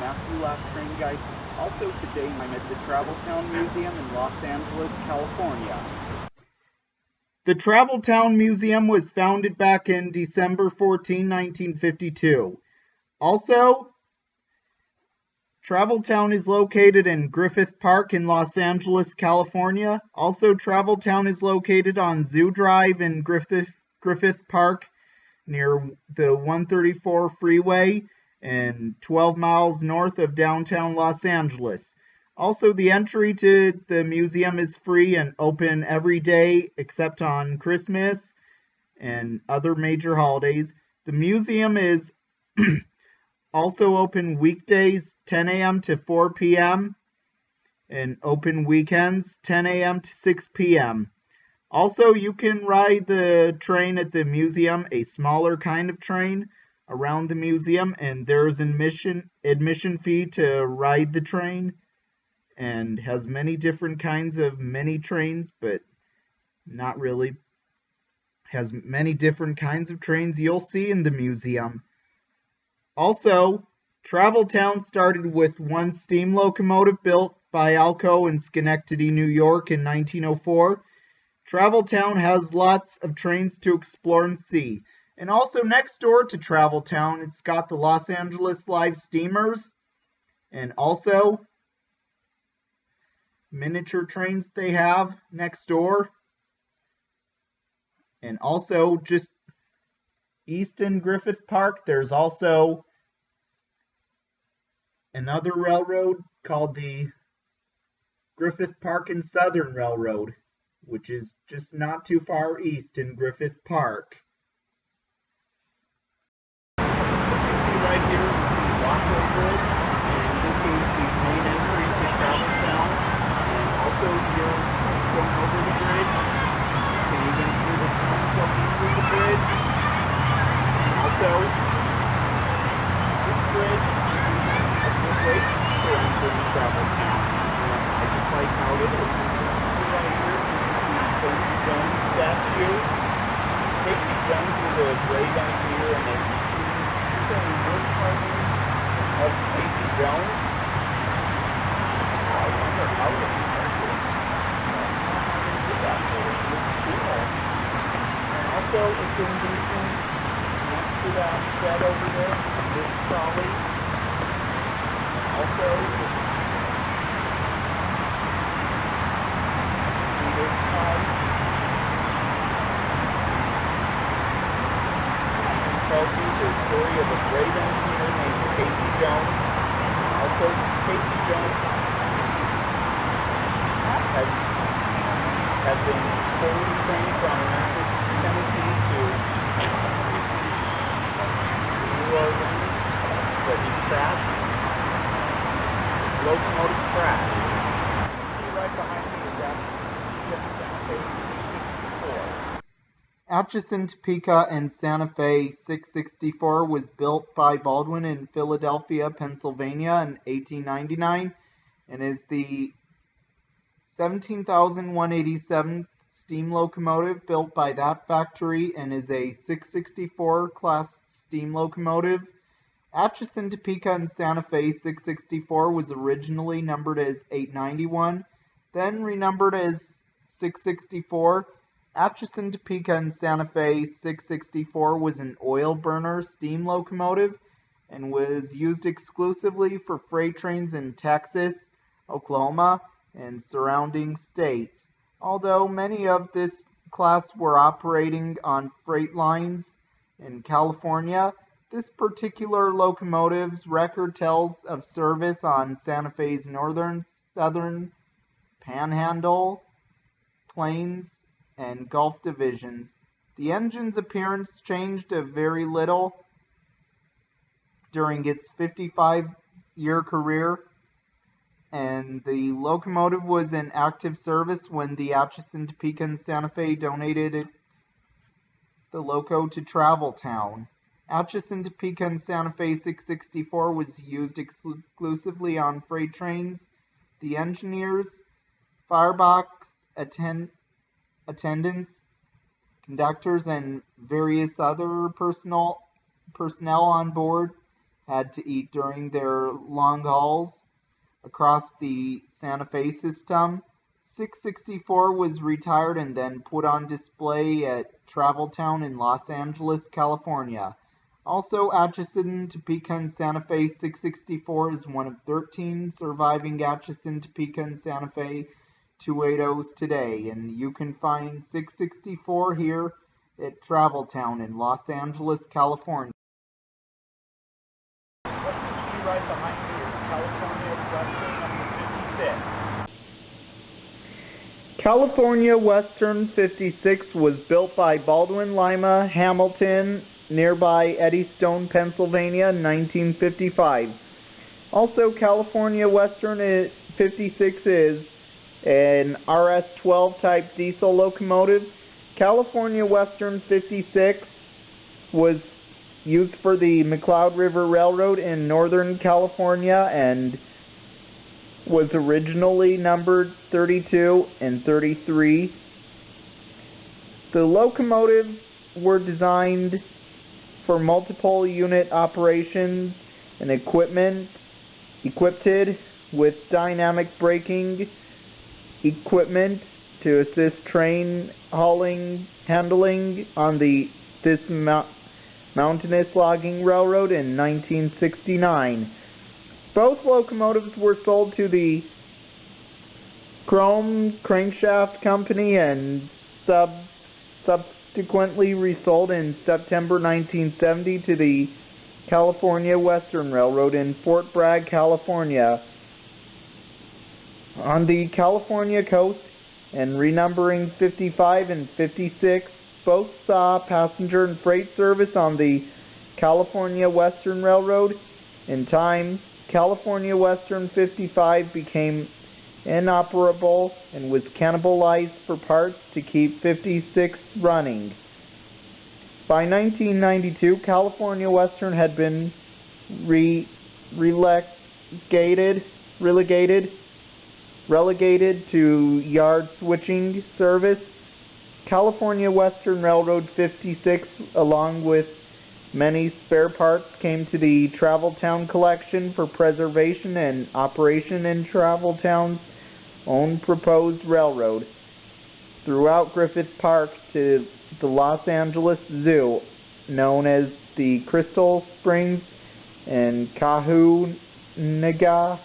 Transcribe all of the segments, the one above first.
Matthew Last Train Guide. Also today I'm at the Traveltown Museum in Los Angeles, California. The Traveltown Museum was founded back in December 14, 1952. Also, Traveltown is located in Griffith Park in Los Angeles, California. Also, Traveltown is located on Zoo Drive in Griffith Park near the 134 freeway and 12 miles north of downtown Los Angeles. Also, the entry to the museum is free and open every day except on Christmas and other major holidays. The museum is also open weekdays 10 a.m. to 4 p.m. and open weekends 10 a.m. to 6 p.m. Also, you can ride the train at the museum, a smaller kind of train around the museum, and there's an admission fee to ride the train, and has many different kinds of mini trains, but not really. Has many different kinds of trains you'll see in the museum. Also, Traveltown started with one steam locomotive built by Alco in Schenectady, New York in 1904. Traveltown has lots of trains to explore and see. And also next door to Traveltown, it's got the Los Angeles Live Steamers, and also miniature trains they have next door. And also just east in Griffith Park, there's also another railroad called the Griffith Park and Southern Railroad, which is just not too far east in Griffith Park. Right here is the Walkway Bridge, and this is the main entry to Traveltown. And also here, going over the bridge, you can even see the sun coming through the bridge. And also, this bridge is a good way to enter Traveltown. And I just like how it is. Right here is the Casey Jones statue. Casey Jones was a great engineer and a work partner of Casey Jones. I wonder how they started. And also, it's in Houston, next to that shed over there, this trolley. Also, this side. Tells you the story of a great engineer named Casey Jones. Also, Casey Jones has been fully trained from Memphis, Tennessee to New Orleans, but he crashed. His locomotive crashed. Right behind me is that Santa Fe 664. Atchison, Topeka, and Santa Fe 664 was built by Baldwin in Philadelphia, Pennsylvania in 1899 and is the 17,187th steam locomotive built by that factory and is a 664 class steam locomotive. Atchison, Topeka, and Santa Fe 664 was originally numbered as 891, then renumbered as 664. Atchison, Topeka, and Santa Fe 664 was an oil burner steam locomotive and was used exclusively for freight trains in Texas, Oklahoma, and surrounding states. Although many of this class were operating on freight lines in California, this particular locomotive's record tells of service on Santa Fe's northern, southern, Panhandle, Plains, and Gulf divisions. The engine's appearance changed very little during its 55-year career, and the locomotive was in active service when the Atchison, Topeka, and Santa Fe donated the loco to Traveltown. Atchison, Topeka, and Santa Fe 664 was used exclusively on freight trains. The engineers, firebox attendants, conductors, and various other personnel on board had to eat during their long hauls across the Santa Fe system. 664 was retired and then put on display at Travel Town in Los Angeles, California. Also, Atchison, Topeka, and Santa Fe 664 is one of 13 surviving Atchison, Topeka, and Santa Fe 280s today, and you can find 664 here at Travel Town in Los Angeles, California. What you see right behind you is California Western number 56. California Western 56 was built by Baldwin Lima Hamilton nearby Eddystone, Pennsylvania in 1955. Also, California Western 56 is an RS-12 type diesel locomotive. California Western 56 was used for the McCloud River Railroad in Northern California and was originally numbered 32 and 33. The locomotives were designed for multiple unit operations and equipped with dynamic braking equipment to assist train handling on this mountainous logging railroad in 1969. Both locomotives were sold to the Chrome Crankshaft Company and subsequently resold in September 1970 to the California Western Railroad in Fort Bragg, California. On the California coast, and renumbering 55 and 56, both saw passenger and freight service on the California Western Railroad. In time, California Western 55 became inoperable and was cannibalized for parts to keep 56 running. By 1992, California Western had been relegated to yard switching service. California Western Railroad 56, along with many spare parts, came to the Travel Town collection for preservation and operation in Travel Town's own proposed railroad throughout Griffith Park to the Los Angeles Zoo, known as the Crystal Springs and Cahuenga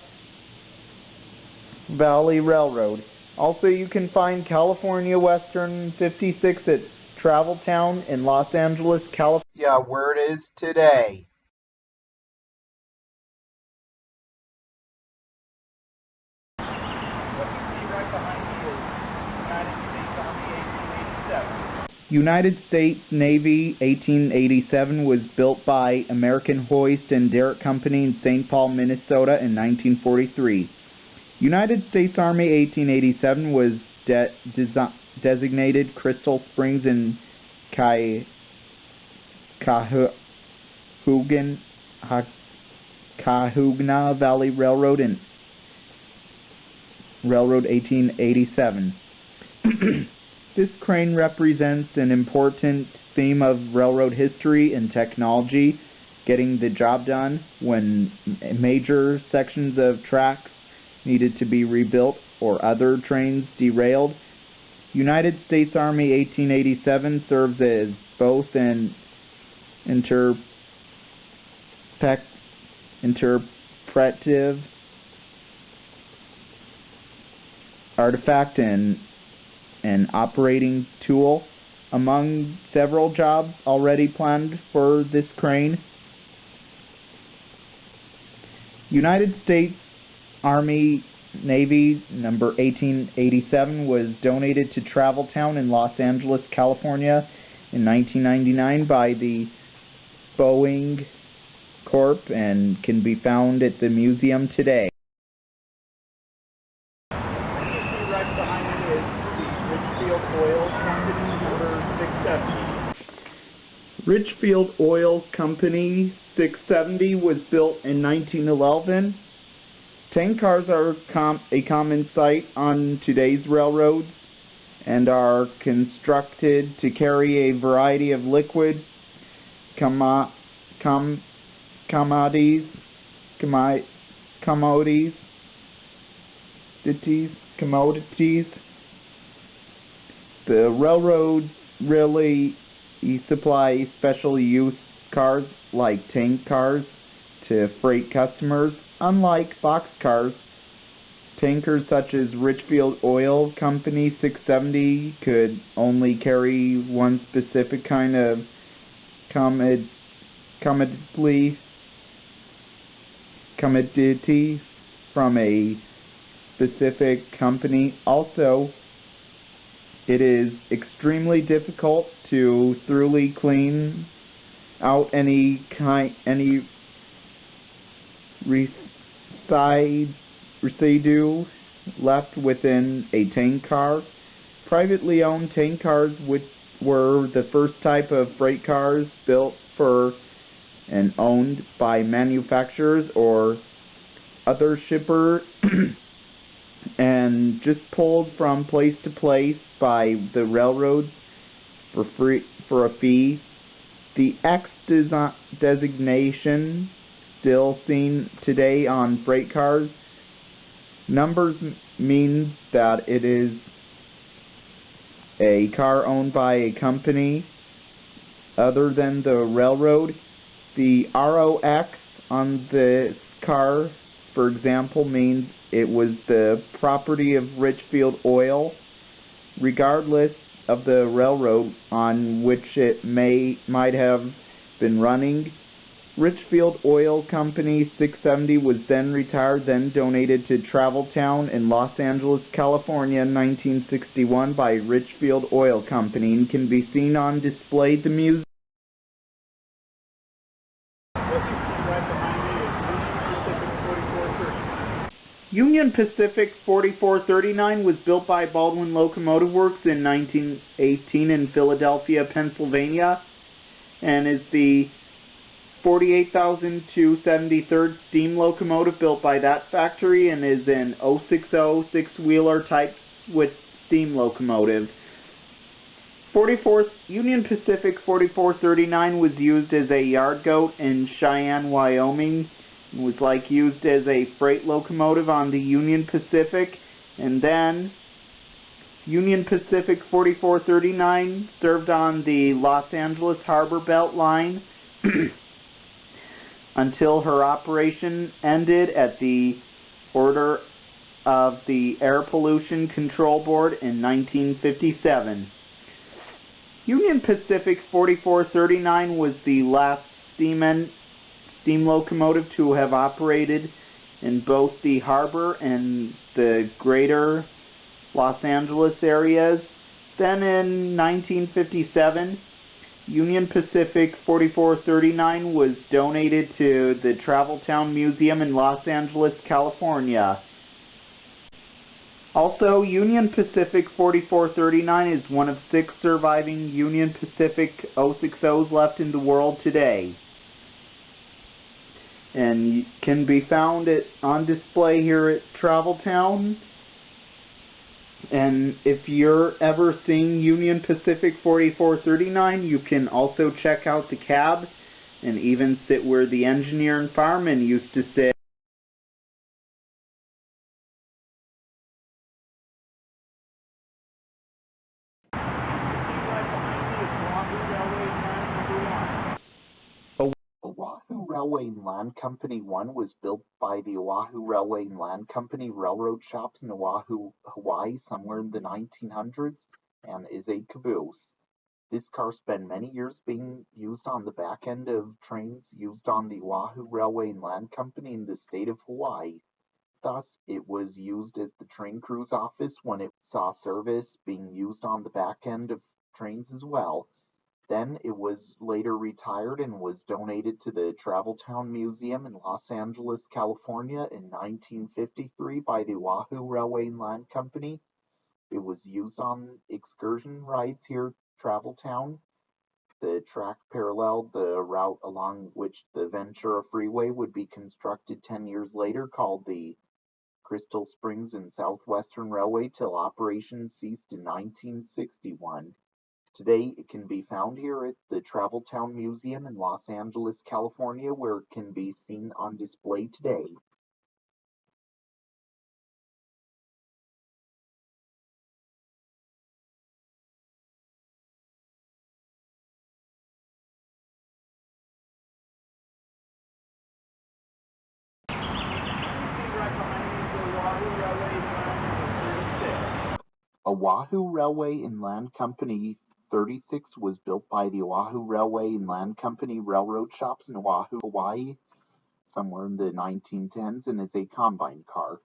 Valley Railroad. Also, you can find California Western 56 at Travel Town in Los Angeles, California. Yeah, where it is today. What you see right behind you is United States Army 1887. United States Navy 1887 was built by American Hoist and Derrick Company in St. Paul, Minnesota in 1943. United States Army 1887 was designated Crystal Springs and Cahuenga Valley Railroad in Railroad 1887. This crane represents an important theme of railroad history and technology, getting the job done when major sections of tracks needed to be rebuilt or other trains derailed. United States Army 1887 serves as both an interpretive artifact and an operating tool among several jobs already planned for this crane. United States Army Navy number 1887 was donated to Travel Town in Los Angeles, California in 1999 by the Boeing Corp and can be found at the museum today. Right behind you is the Richfield Oil Company number 670. Richfield Oil Company 670 was built in 1911. Tank cars are a common sight on today's railroads and are constructed to carry a variety of liquid commodities, commodities, commodities. The railroads really supply special use cars like tank cars to freight customers. Unlike boxcars, tankers such as Richfield Oil Company 670 could only carry one specific kind of commodity from a specific company. Also, it is extremely difficult to thoroughly clean out any residue left within a tank car. Privately owned tank cars, which were the first type of freight cars built for and owned by manufacturers or other shipper and just pulled from place to place by the railroads for a fee. The X designation, still seen today on freight cars, numbers means that it is a car owned by a company other than the railroad. The ROX on this car, for example, means it was the property of Richfield Oil, regardless of the railroad on which it might have been running. Richfield Oil Company 670 was then retired, then donated to Travel Town in Los Angeles, California in 1961 by Richfield Oil Company and can be seen on display at the museum. Union Pacific 4439 was built by Baldwin Locomotive Works in 1918 in Philadelphia, Pennsylvania, and is the 48,273rd steam locomotive built by that factory and is an 060 six-wheeler type with steam locomotive. Union Pacific 4439 was used as a yard goat in Cheyenne, Wyoming, and was used as a freight locomotive on the Union Pacific, and then Union Pacific 4439 served on the Los Angeles Harbor Belt line until her operation ended at the order of the Air Pollution Control Board in 1957. Union Pacific 4439 was the last steam locomotive to have operated in both the harbor and the greater Los Angeles areas. Then in 1957, Union Pacific 4439 was donated to the Travel Town Museum in Los Angeles, California. Also, Union Pacific 4439 is one of 6 surviving Union Pacific 060s left in the world today, and can be found on display here at Travel Town. And if you're ever seeing Union Pacific 4439, you can also check out the cab and even sit where the engineer and fireman used to sit. Oahu Railway and Land Company 1 was built by the Oahu Railway and Land Company railroad shops in Oahu, Hawaii somewhere in the 1900s and is a caboose. This car spent many years being used on the back end of trains used on the Oahu Railway and Land Company in the state of Hawaii. Thus, it was used as the train crew's office when it saw service being used on the back end of trains as well. Then it was later retired and was donated to the Travel Town Museum in Los Angeles, California in 1953 by the Oahu Railway and Land Company. It was used on excursion rides here at Travel Town. The track paralleled the route along which the Ventura Freeway would be constructed 10 years later, called the Crystal Springs and Southwestern Railway, till operations ceased in 1961. Today, it can be found here at the Traveltown Museum in Los Angeles, California, where it can be seen on display today. Oahu Railway and Land Company 36 was built by the Oahu Railway and Land Company Railroad Shops in Oahu, Hawaii, somewhere in the 1910s, and is a combine car.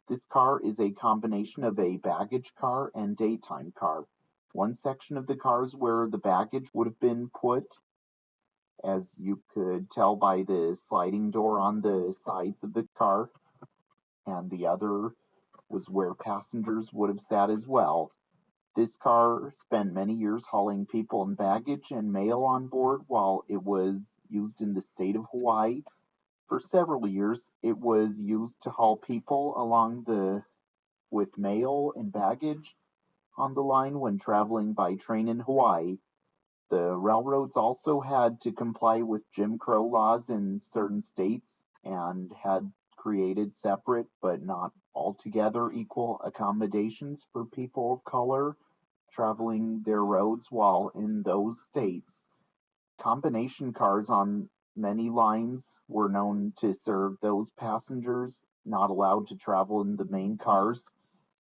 This car is a combination of a baggage car and daytime car. One section of the car is where the baggage would have been put, as you could tell by the sliding door on the sides of the car, and the other was where passengers would have sat as well. This car spent many years hauling people and baggage and mail on board while it was used in the state of Hawaii. For several years, it was used to haul people along with mail and baggage on the line when traveling by train in Hawaii. The railroads also had to comply with Jim Crow laws in certain states and had created separate but not altogether equal accommodations for people of color traveling their roads while in those states. Combination cars on many lines were known to serve those passengers not allowed to travel in the main cars.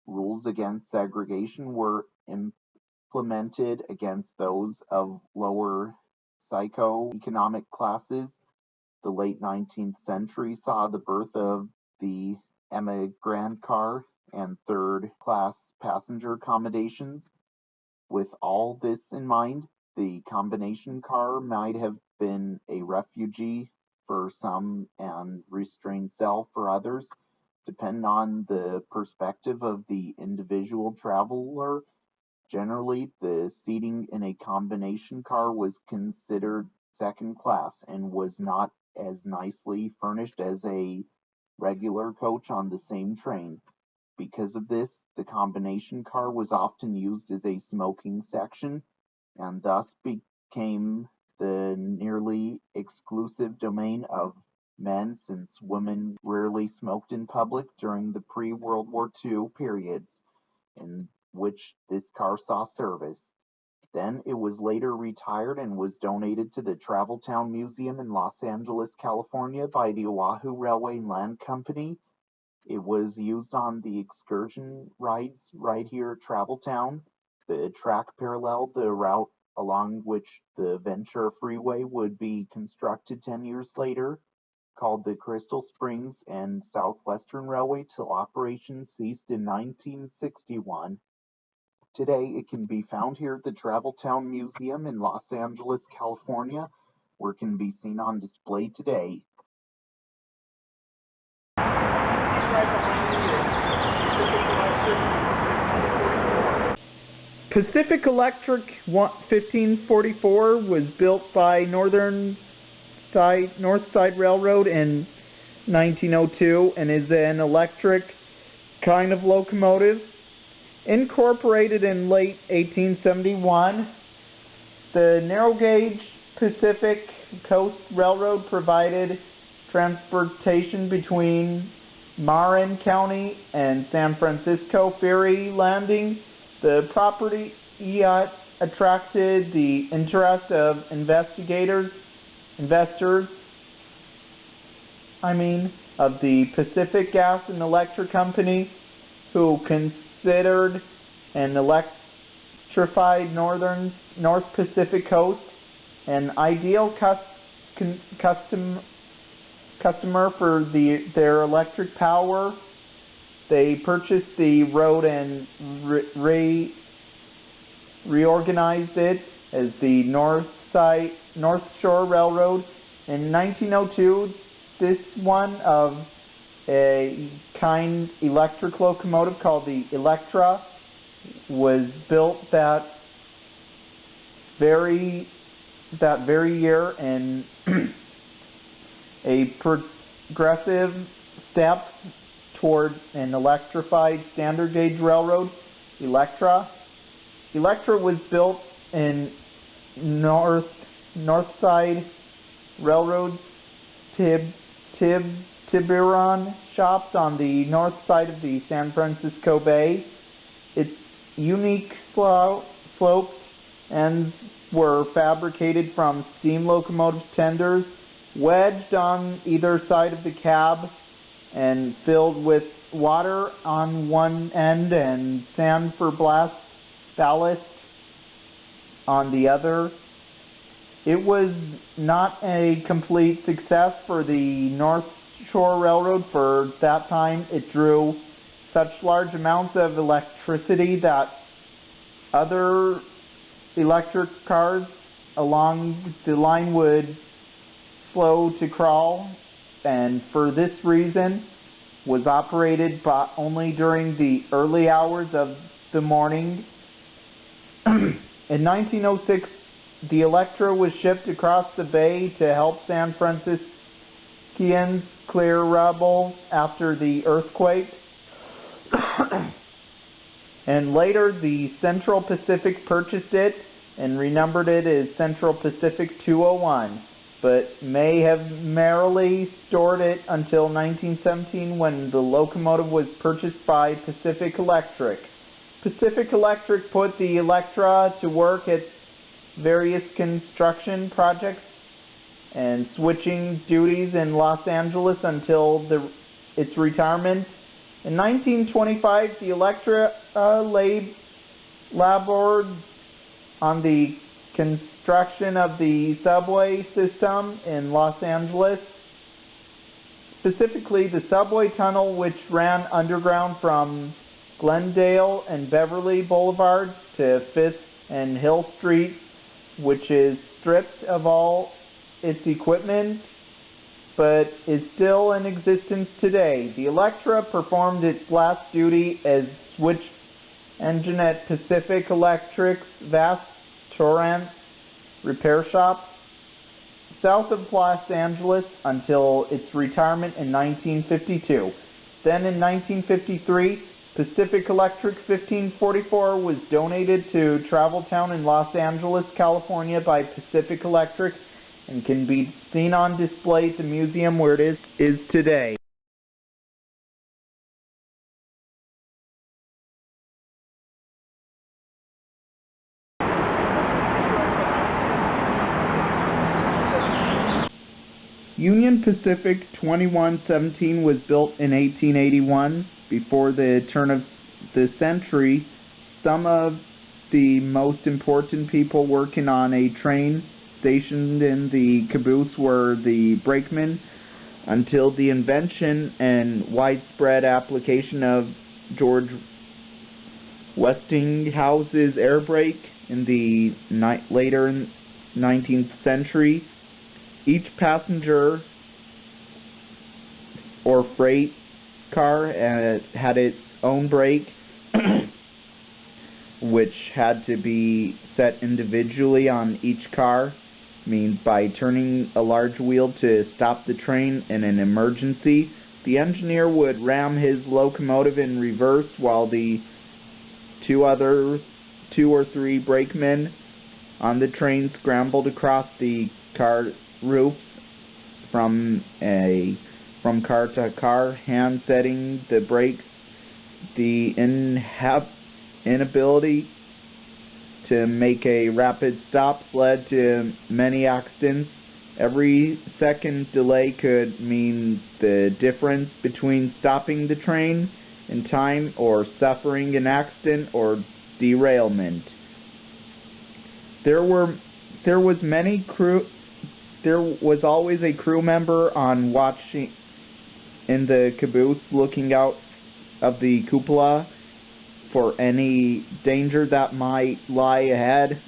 Rules against segregation were implemented against those of lower socioeconomic classes. The late 19th century saw the birth of the emigrant car and third-class passenger accommodations. With all this in mind, the combination car might have been a refugee for some and restrained cell for others, depending on the perspective of the individual traveler. Generally, the seating in a combination car was considered second class and was not as nicely furnished as a regular coach on the same train. Because of this, the combination car was often used as a smoking section and thus became the nearly exclusive domain of men, since women rarely smoked in public during the pre-World War II periods in which this car saw service. Then it was later retired and was donated to the Traveltown Museum in Los Angeles, California by the Oahu Railway and Land Company. It was used on the excursion rides right here at Traveltown. The track paralleled the route along which the Ventura Freeway would be constructed 10 years later, called the Crystal Springs and Southwestern Railway, till operations ceased in 1961. Today, it can be found here at the Traveltown Museum in Los Angeles, California, where it can be seen on display today. Pacific Electric 1544 was built by North Side Railroad in 1902 and is an electric kind of locomotive. Incorporated in late 1871, the narrow gauge Pacific Coast Railroad provided transportation between Marin County and San Francisco ferry landing. The property attracted the interest of investors of the Pacific Gas and Electric Company, who considered an electrified North Pacific coast an ideal customer for their electric power. They purchased the road and reorganized it as the North Shore Railroad. In 1902, this one of a kind electric locomotive called the Electra was built that very year, and a progressive step toward an electrified standard gauge railroad, Electra. Electra was built in North Side Railroad Tiburon shops on the north side of the San Francisco Bay. Its unique sloped ends were fabricated from steam locomotive tenders, wedged on either side of the cab, and filled with water on one end and sand for ballast on the other. It was not a complete success for the North Shore Railroad for that time. It drew such large amounts of electricity that other electric cars along the line would slow to crawl, and for this reason was operated only during the early hours of the morning. In 1906, the Electra was shipped across the bay to help San Franciscans clear rubble after the earthquake. And later, the Central Pacific purchased it and renumbered it as Central Pacific 201, but may have merely stored it until 1917 when the locomotive was purchased by Pacific Electric. Pacific Electric put the Electra to work at various construction projects and switching duties in Los Angeles until its retirement. In 1925, the Electra labored on the construction of the subway system in Los Angeles, specifically the subway tunnel which ran underground from Glendale and Beverly Boulevards to Fifth and Hill Street, which is stripped of all its equipment but is still in existence today. The Electra performed its last duty as switch engine at Pacific Electric's vast Torrance repair shop south of Los Angeles until its retirement in 1952. Then in 1953, Pacific Electric 1544 was donated to Traveltown in Los Angeles, California by Pacific Electric and can be seen on display at the museum where it is today. Union Pacific 2117 was built in 1881. Before the turn of the century, some of the most important people working on a train stationed in the caboose were the brakemen, until the invention and widespread application of George Westinghouse's air brake in the later 19th century. Each passenger or freight car had its own brake, which had to be set individually on each car, means by turning a large wheel to stop the train in an emergency. The engineer would ram his locomotive in reverse while the two or three brakemen on the train scrambled across the car roof from car to car, hand setting the brakes. The inability to make a rapid stop led to many accidents. Every second delay could mean the difference between stopping the train in time or suffering an accident or derailment. There was always a crew member on watching in the caboose, looking out of the cupola for any danger that might lie ahead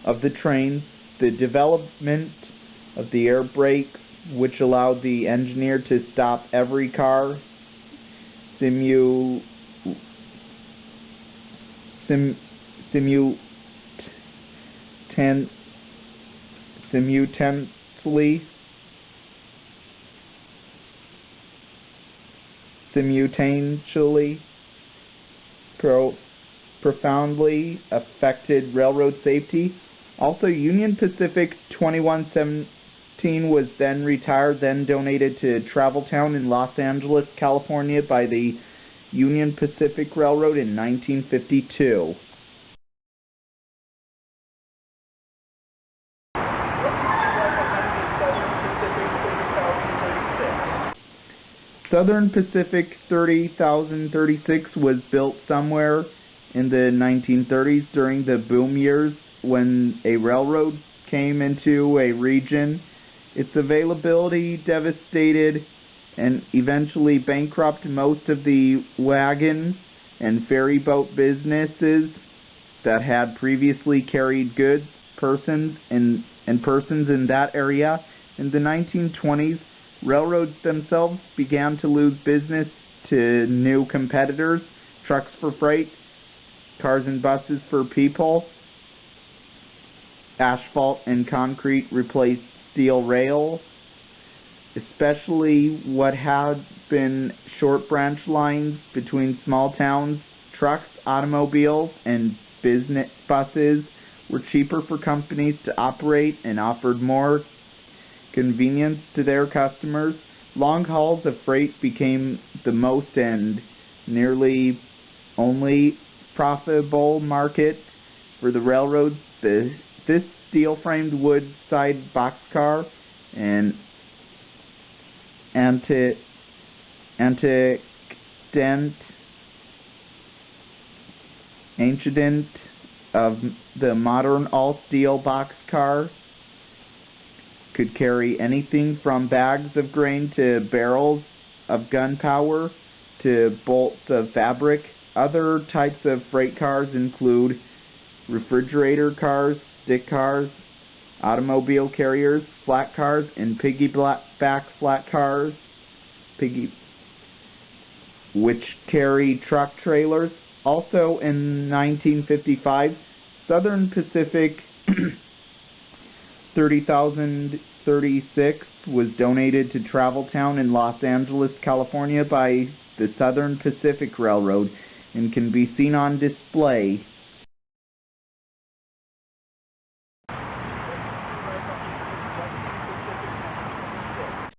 of the train. The development of the air brake, which allowed the engineer to stop every car simultaneously, profoundly affected railroad safety. Also, Union Pacific 2117 was then retired, then donated to Traveltown in Los Angeles, California by the Union Pacific Railroad in 1952. Southern Pacific 30,036 was built somewhere in the 1930s during the boom years when a railroad came into a region. Its availability devastated and eventually bankrupted most of the wagon and ferry boat businesses that had previously carried goods, persons in that area. In the 1920s, railroads themselves began to lose business to new competitors, trucks for freight, cars and buses for people. Asphalt and concrete replaced steel rail, especially what had been short branch lines between small towns. Trucks, automobiles, and business buses were cheaper for companies to operate and offered more convenience to their customers. Long hauls of freight became the most and nearly only profitable market for the railroads. This steel-framed wood-side boxcar and antecedent of the modern all-steel boxcar could carry anything from bags of grain to barrels of gunpowder to bolts of fabric. Other types of freight cars include refrigerator cars, stick cars, automobile carriers, flat cars, and piggyback flat cars, which carry truck trailers. Also in 1955, Southern Pacific 30,036 was donated to Traveltown in Los Angeles, California by the Southern Pacific Railroad and can be seen on display.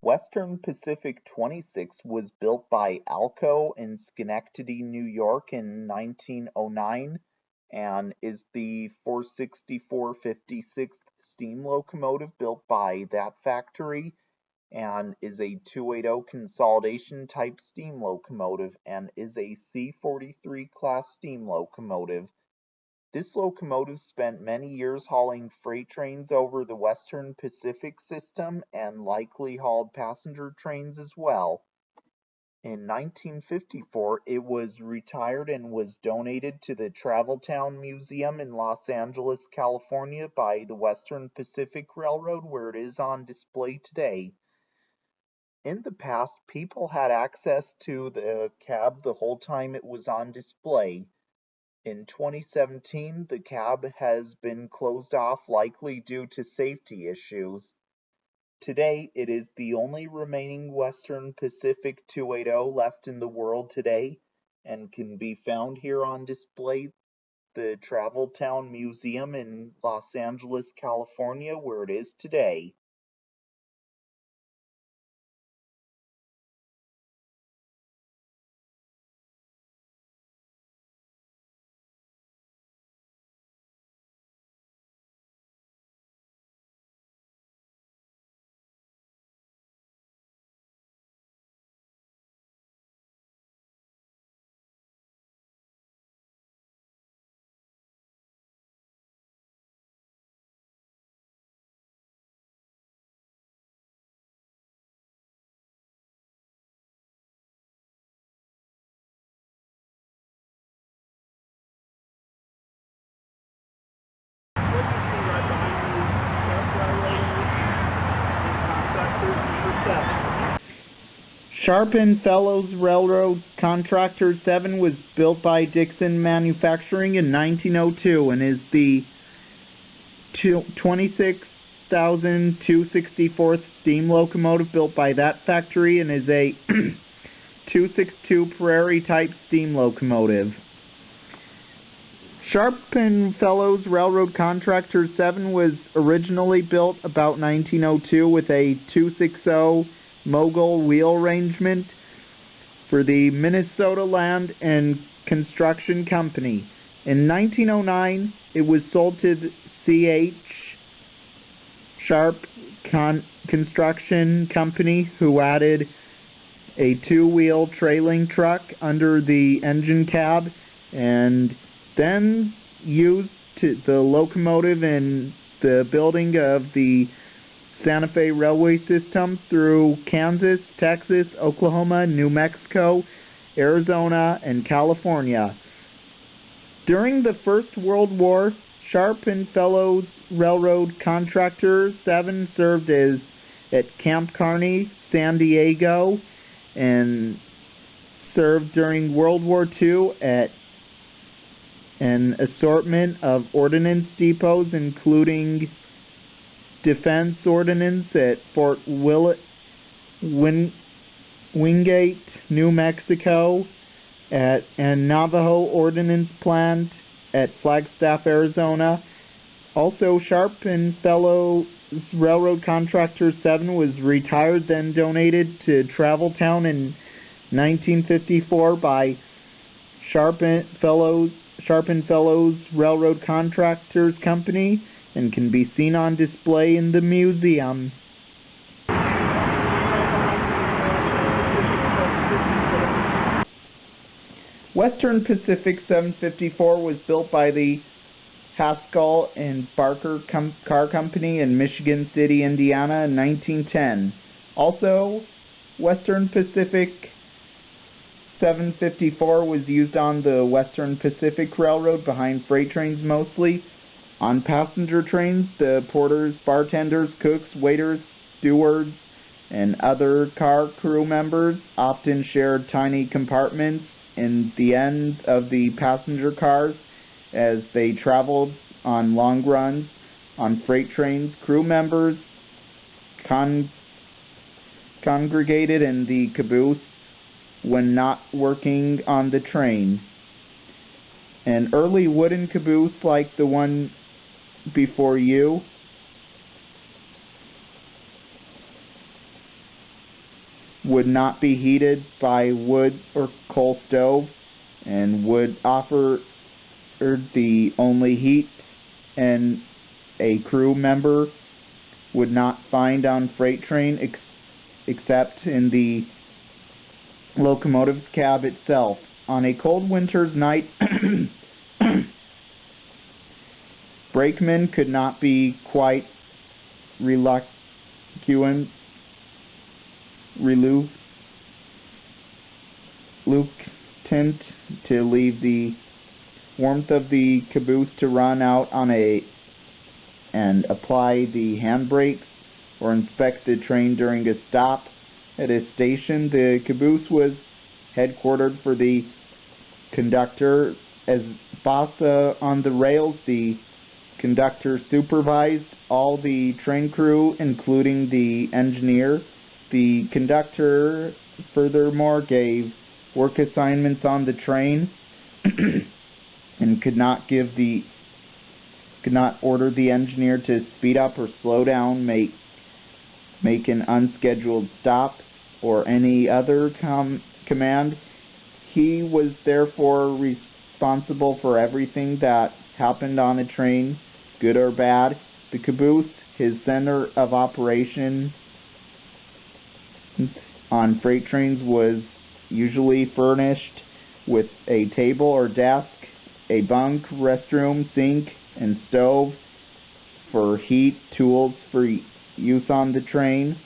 Western Pacific 26 was built by Alco in Schenectady, New York in 1909 and is the 464/56th steam locomotive built by that factory and is a 280 consolidation type steam locomotive and is a C-43 class steam locomotive. This locomotive spent many years hauling freight trains over the Western Pacific system and likely hauled passenger trains as well. In 1954, it was retired and was donated to the Traveltown Museum in Los Angeles, California by the Western Pacific Railroad, where it is on display today. In the past, people had access to the cab the whole time it was on display. In 2017, the cab has been closed off, likely due to safety issues. Today, it is the only remaining Western Pacific 280 left in the world today and can be found here on display at the Traveltown Museum in Los Angeles, California, where it is today. Sharp and Fellows Railroad Contractor 7 was built by Dixon Manufacturing in 1902 and is the 26,264th steam locomotive built by that factory and is a 262 Prairie type steam locomotive. Sharp and Fellows Railroad Contractor 7 was originally built about 1902 with a 260 mogul wheel arrangement for the Minnesota Land and Construction Company. In 1909, it was sold to C.H. Sharp Construction Company, who added a two-wheel trailing truck under the engine cab and then used the locomotive in the building of the Santa Fe Railway System through Kansas, Texas, Oklahoma, New Mexico, Arizona, and California. During the First World War, Sharp and Fellows Railroad Contractor 7 served at Camp Kearny, San Diego, and served during World War II at an assortment of ordnance depots, including Defense Ordnance at Fort Wingate, New Mexico, and Navajo Ordnance Plant at Flagstaff, Arizona. Also, Sharp and Fellows Railroad Contractor 7 was retired, then donated to Travel Town in 1954 by Sharp and Fellows Railroad Contractors Company, and can be seen on display in the museum. Western Pacific 754 was built by the Haskell and Barker Car Company in Michigan City, Indiana in 1910. Also, Western Pacific 754 was used on the Western Pacific Railroad behind freight trains mostly. On passenger trains, the porters, bartenders, cooks, waiters, stewards, and other car crew members often shared tiny compartments in the ends of the passenger cars as they traveled on long runs. On freight trains, crew members congregated in the caboose when not working on the train. An early wooden caboose like the one before you would not be heated by wood or coal stove, and would offer the only heat and a crew member would not find on freight train except in the locomotive's cab itself. On a cold winter's night, brakemen could not be quite reluctant to leave the warmth of the caboose to run out and apply the handbrakes or inspect the train during a stop at a station. The caboose was headquartered for the conductor. As boss on the rails, the conductor supervised all the train crew, including the engineer. The conductor furthermore gave work assignments on the train and could not order the engineer to speed up or slow down, make an unscheduled stop, or any other command. He was therefore responsible for everything that happened on a train, good or bad. The caboose, his center of operation on freight trains, was usually furnished with a table or desk, a bunk, restroom, sink, and stove for heat. Tools for use on the train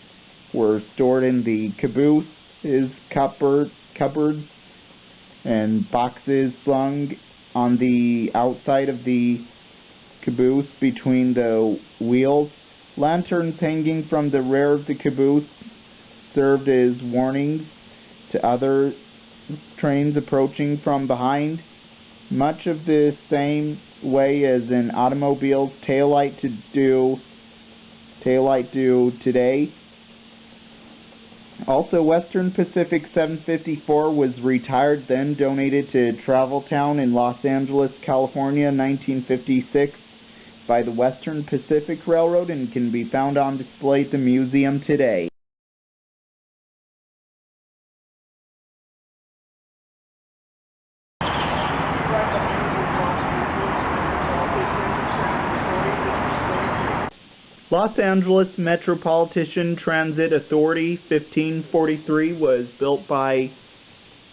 were stored in the caboose. His cupboards and boxes slung on the outside of the caboose between the wheels. Lanterns hanging from the rear of the caboose served as warnings to other trains approaching from behind, much of the same way as an automobile's taillight do today. Also, Western Pacific 754 was retired, then donated to Traveltown in Los Angeles, California, 1956 by the Western Pacific Railroad and can be found on display at the museum today. Los Angeles Metropolitan Transit Authority 1543 was built by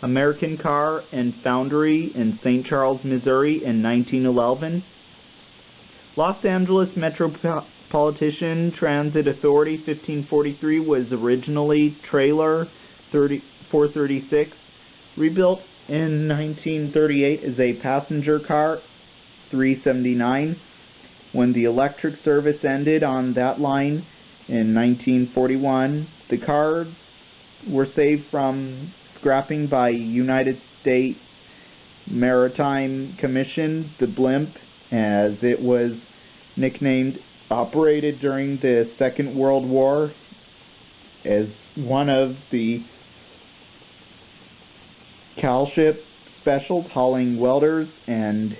American Car and Foundry in St. Charles, Missouri in 1911. Los Angeles Metropolitan Transit Authority 1543 was originally Trailer 436, rebuilt in 1938 as a passenger car 379. When the electric service ended on that line in 1941, the cars were saved from scrapping by United States Maritime Commission. The blimp, as it was nicknamed, operated during the Second World War as one of the Calship specials, hauling welders and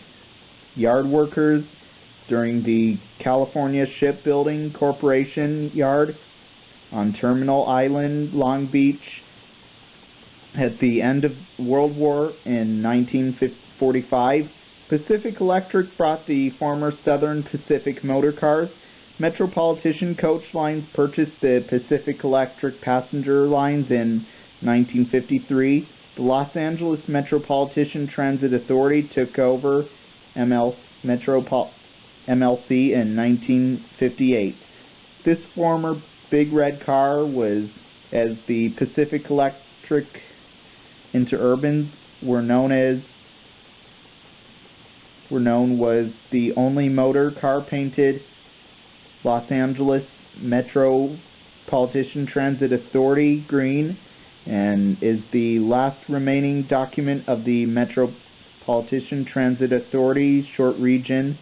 yard workers during the California Shipbuilding Corporation yard on Terminal Island, Long Beach. At the end of World War in 1945, Pacific Electric brought the former Southern Pacific motor cars. Metropolitan Coach Lines purchased the Pacific Electric passenger lines in 1953. The Los Angeles Metropolitan Transit Authority took over MLC in 1958. This former Big Red car was, as the Pacific Electric Interurbans were known, was the only motor car painted Los Angeles Metropolitan Transit Authority green, and is the last remaining document of the Metropolitan Transit Authority short region.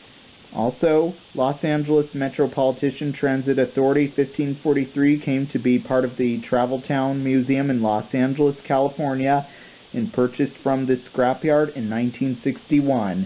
Also, Los Angeles Metropolitan Transit Authority 1543 came to be part of the Traveltown Museum in Los Angeles, California, and purchased from the scrapyard in 1961.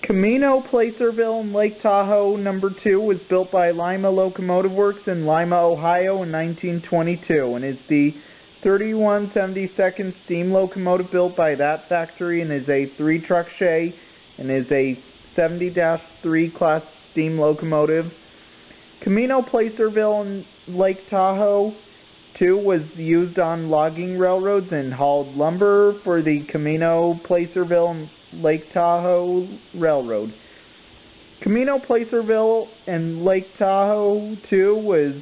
Camino Placerville in Lake Tahoe No. 2 was built by Lima Locomotive Works in Lima, Ohio in 1922 and is the 3172nd steam locomotive built by that factory and is a 3-truck shay and is a 70-3 class steam locomotive. Camino Placerville in Lake Tahoe 2 was used on logging railroads and hauled lumber for the Camino Placerville and Lake Tahoe Railroad. Camino Placerville and Lake Tahoe 2 was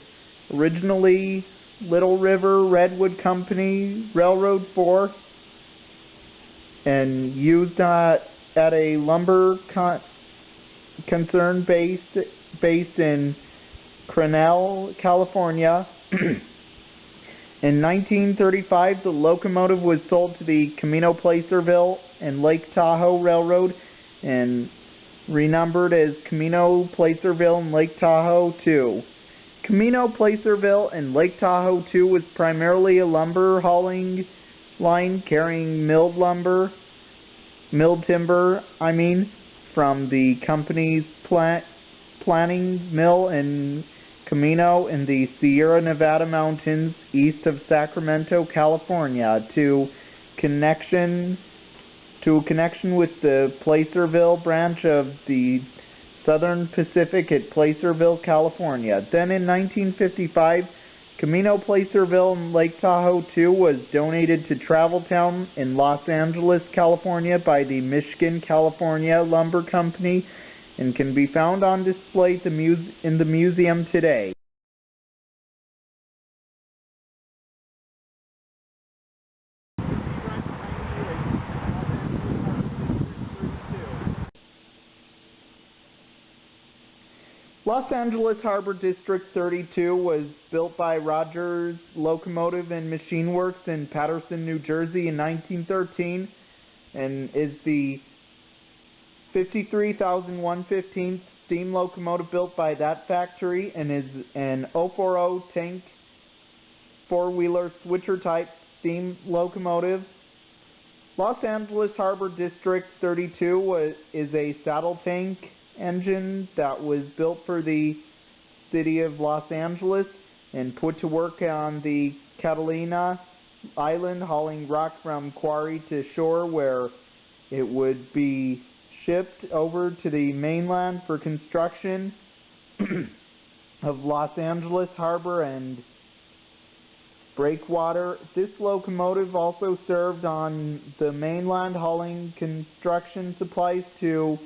originally Little River Redwood Company Railroad 4 and used at a lumber concern based in Crenel, California. In 1935, the locomotive was sold to the Camino Placerville and Lake Tahoe Railroad and renumbered as Camino Placerville and Lake Tahoe 2. Camino Placerville and Lake Tahoe 2 was primarily a lumber hauling line carrying milled timber, from the company's planning mill in Camino in the Sierra Nevada mountains east of Sacramento, California, to connection with the Placerville branch of the Southern Pacific at Placerville, California. Then in 1955, Camino Placerville and Lake Tahoe 2 was donated to Traveltown in Los Angeles, California by the Michigan California Lumber Company and can be found on display in the museum today. Los Angeles Harbor District 32 was built by Rogers Locomotive and Machine Works in Paterson, New Jersey in 1913 and is the 53,115th steam locomotive built by that factory and is an 040 tank four-wheeler switcher type steam locomotive. Los Angeles Harbor District 32 is a saddle tank engine that was built for the city of Los Angeles and put to work on the Catalina Island, hauling rock from quarry to shore where it would be shipped over to the mainland for construction of Los Angeles Harbor and breakwater. This locomotive also served on the mainland, hauling construction supplies to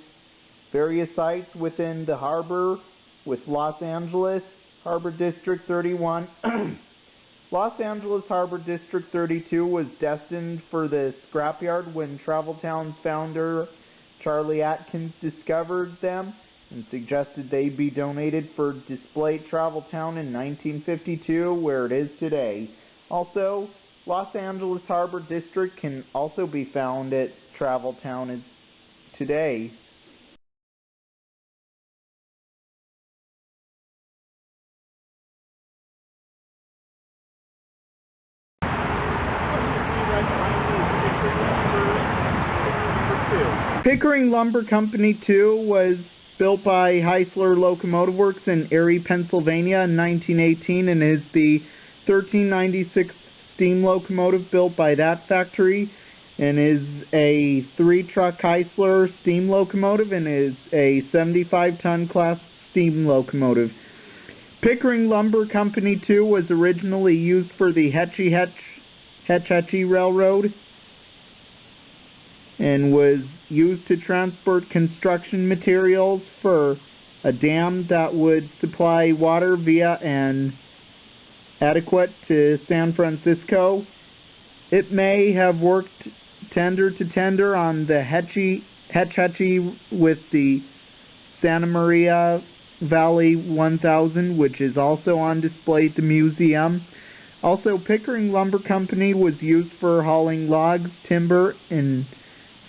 various sites within the harbor with Los Angeles Harbor District 31. Los Angeles Harbor District 32 was destined for the scrapyard when Travel Town's founder Charlie Atkins discovered them and suggested they be donated for display at Travel Town in 1952, where it is today. Also, Los Angeles Harbor District can also be found at Travel Town today. Pickering Lumber Company 2 was built by Heisler Locomotive Works in Erie, Pennsylvania in 1918 and is the 1396 steam locomotive built by that factory and is a 3-truck Heisler steam locomotive and is a 75-ton class steam locomotive. Pickering Lumber Company 2 was originally used for the Hetchy Railroad and was used to transport construction materials for a dam that would supply water via an aqueduct to San Francisco. It may have worked tender to tender on the Hetchy with the Santa Maria Valley 1000, which is also on display at the museum. Also, Pickering Lumber Company was used for hauling logs, timber, and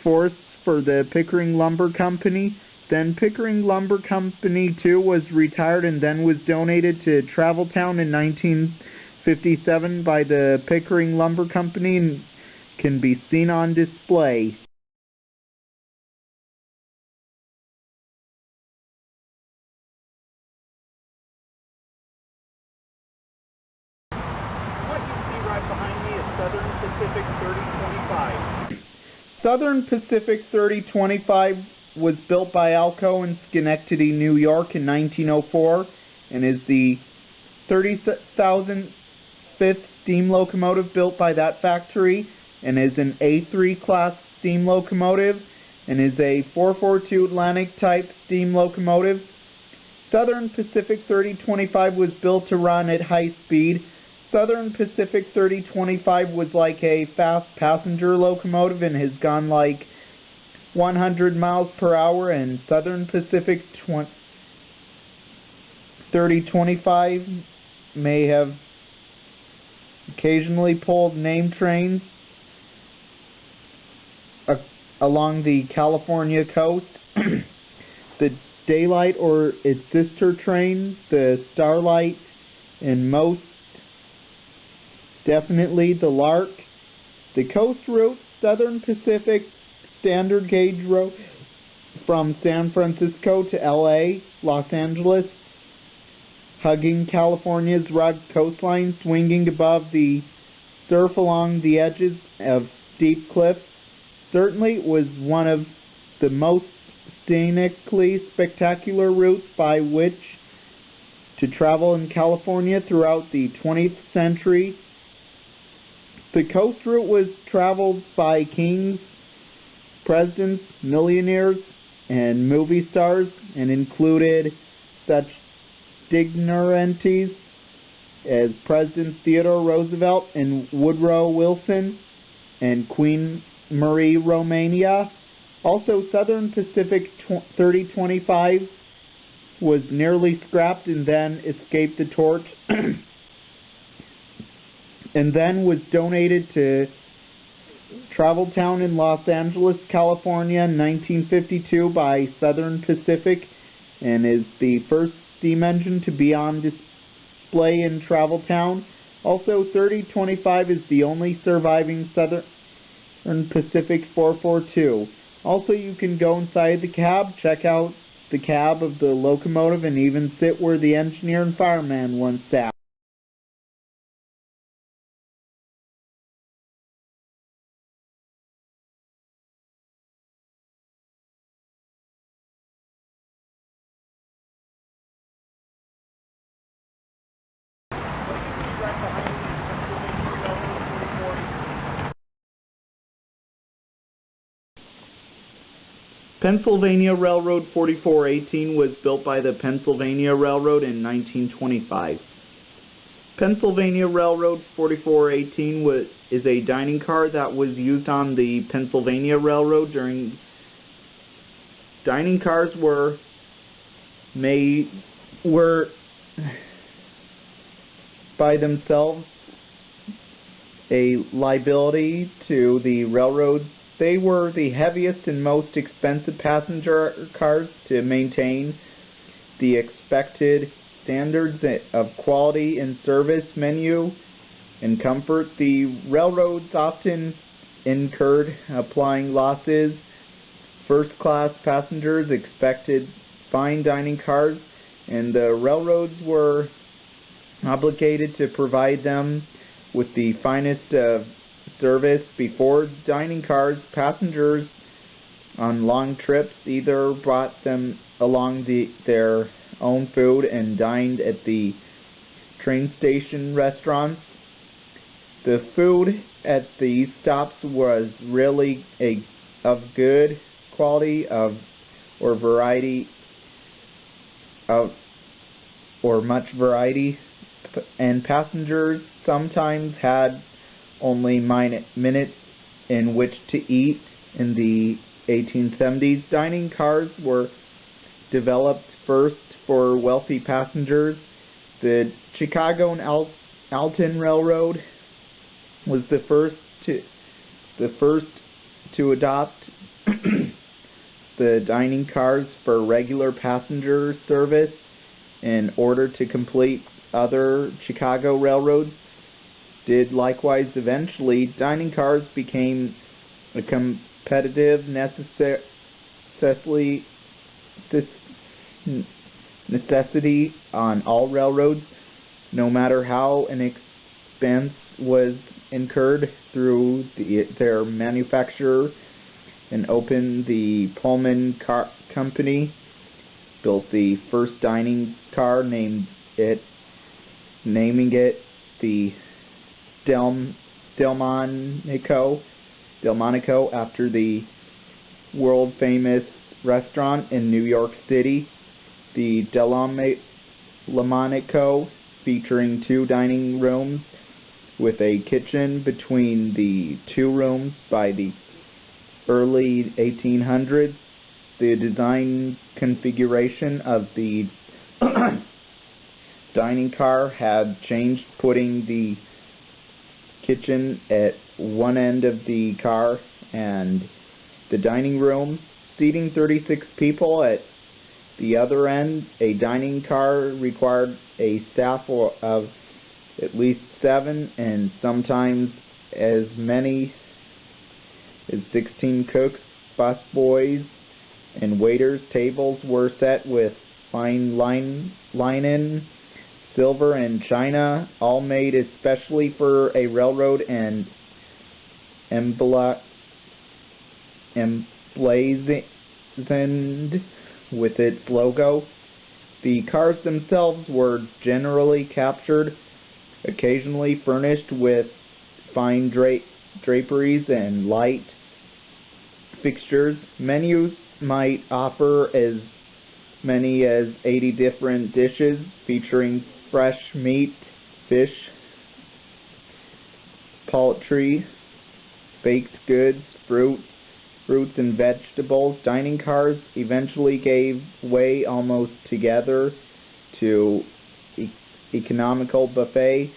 forests for the Pickering Lumber Company. Then Pickering Lumber Company 2 was retired and then was donated to Travel Town in 1957 by the Pickering Lumber Company and can be seen on display. What you see right behind me is Southern Pacific 3025. Southern Pacific 3025 was built by Alco in Schenectady, New York in 1904 and is the 30,005th steam locomotive built by that factory and is an A3 class steam locomotive and is a 442 Atlantic type steam locomotive. Southern Pacific 3025 was built to run at high speed. Southern Pacific 3025 was like a fast passenger locomotive and has gone like 100 miles per hour, and Southern Pacific 3025 may have occasionally pulled name trains along the California coast. The Daylight or its sister train, the Starlight, and most definitely the Lark. The coast route, Southern Pacific standard gauge route from San Francisco to LA, Los Angeles, hugging California's rugged coastline, swinging above the surf along the edges of steep cliffs. Certainly was one of the most scenically spectacular routes by which to travel in California throughout the 20th century. The coast route was traveled by kings, presidents, millionaires, and movie stars, and included such dignitaries as President Theodore Roosevelt and Woodrow Wilson and Queen Marie Romania. Also, Southern Pacific 3025 was nearly scrapped and then escaped the torch and then was donated to Travel Town in Los Angeles, California in 1952 by Southern Pacific, and is the first steam engine to be on display in Travel Town. Also, 3025 is the only surviving Southern Pacific 442. Also, you can go inside the cab, check out the cab of the locomotive, and even sit where the engineer and fireman once sat. Pennsylvania Railroad 4418 was built by the Pennsylvania Railroad in 1925. Pennsylvania Railroad 4418 is a dining car that was used on the Pennsylvania Railroad during. Dining cars were by themselves a liability to the railroads. They were the heaviest and most expensive passenger cars to maintain the expected standards of quality and service, menu, and comfort. The railroads often incurred applying losses. First-class passengers expected fine dining cars, and the railroads were obligated to provide them with the finest of service. Before dining cars, passengers on long trips either brought them along their own food and dined at the train station restaurants. The food at these stops was really of good quality or much variety, and passengers sometimes had only minutes in which to eat. In the 1870s, dining cars were developed first for wealthy passengers. The Chicago and Alton Railroad was the first to adopt the dining cars for regular passenger service. In order to complete, other Chicago railroads did likewise. Eventually, dining cars became a competitive necessity on all railroads, no matter how an expense was incurred through their manufacturer. And opened the Pullman Car Company, built the first dining car, naming it the Delmonico after the world-famous restaurant in New York City. The Delmonico, featuring 2 dining rooms with a kitchen between the 2 rooms. By the early 1800s, the design configuration of the dining car had changed, putting the kitchen at one end of the car and the dining room, seating 36 people at the other end. A dining car required a staff of at least 7 and sometimes as many as 16 cooks, busboys, and waiters. Tables were set with fine linen, silver, and china, all made especially for a railroad and emblazoned with its logo. The cars themselves were generally captured, occasionally furnished with fine draperies and light fixtures. Menus might offer as many as 80 different dishes featuring fresh meat, fish, poultry, baked goods, fruit, fruits and vegetables. Dining cars eventually gave way almost together to economical buffet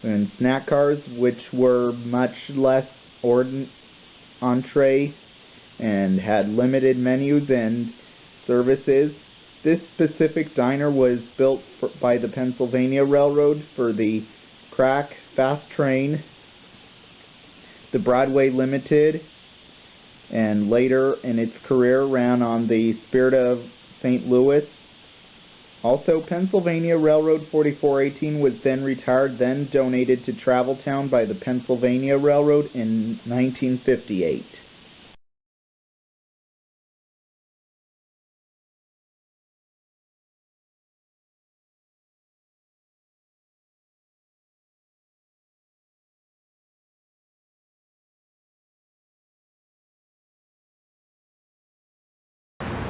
and snack cars, which were much less entree and had limited menus and services. This specific diner was built by the Pennsylvania Railroad for the Crack Fast Train, the Broadway Limited, and later in its career ran on the Spirit of St. Louis. Also, Pennsylvania Railroad 4418 was then retired, then donated to Traveltown by the Pennsylvania Railroad in 1958.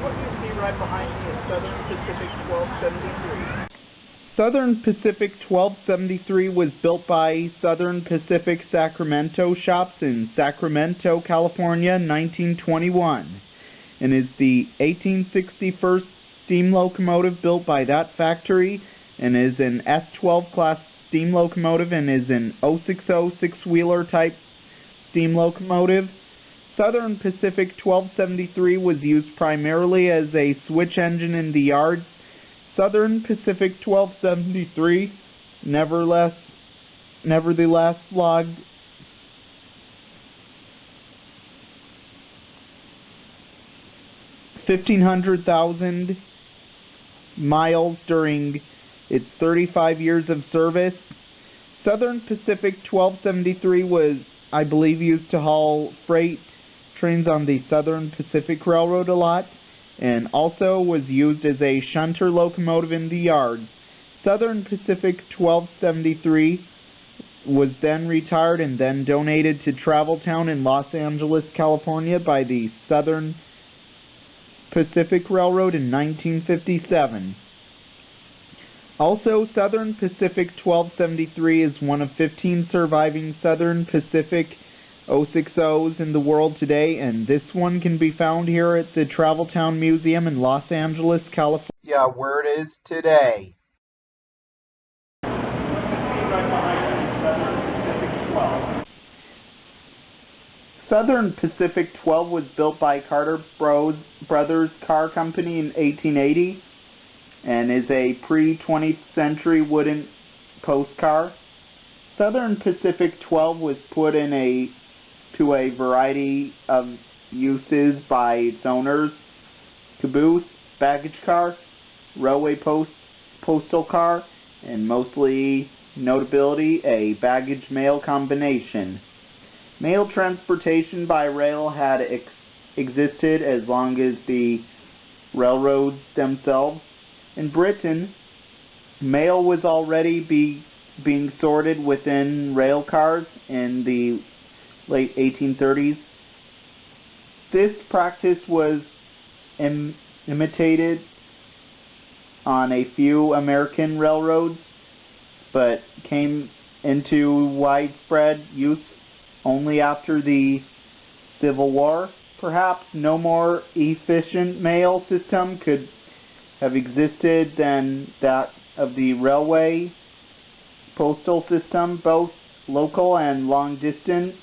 What you see right behind me is Southern Pacific 1273. Southern Pacific 1273 was built by Southern Pacific Sacramento Shops in Sacramento, California, 1921, and is the 1861st steam locomotive built by that factory, and is an S12 class steam locomotive, and is an 060 six-wheeler type steam locomotive. Southern Pacific 1273 was used primarily as a switch engine in the yards. Southern Pacific 1273 nevertheless logged 1,500,000 miles during its 35 years of service. Southern Pacific 1273 was, I believe, used to haul freight trains on the Southern Pacific Railroad a lot, and also was used as a shunter locomotive in the yards. Southern Pacific 1273 was then retired and then donated to Traveltown in Los Angeles, California by the Southern Pacific Railroad in 1957. Also, Southern Pacific 1273 is one of 15 surviving Southern Pacific 060s in the world today, and this one can be found here at the Traveltown Museum in Los Angeles, California. Yeah, where it is today. Southern Pacific 12 was built by Carter Brothers Car Company in 1880 and is a pre-20th century wooden post car. Southern Pacific 12 was put to a variety of uses by its owners: caboose, baggage car, railway postal car, and mostly notability, a baggage mail combination. Mail transportation by rail had existed as long as the railroads themselves. In Britain, mail was already being sorted within rail cars in the late 1830s. This practice was imitated on a few American railroads, but came into widespread use only after the Civil War. Perhaps no more efficient mail system could have existed than that of the railway postal system. Both local and long-distance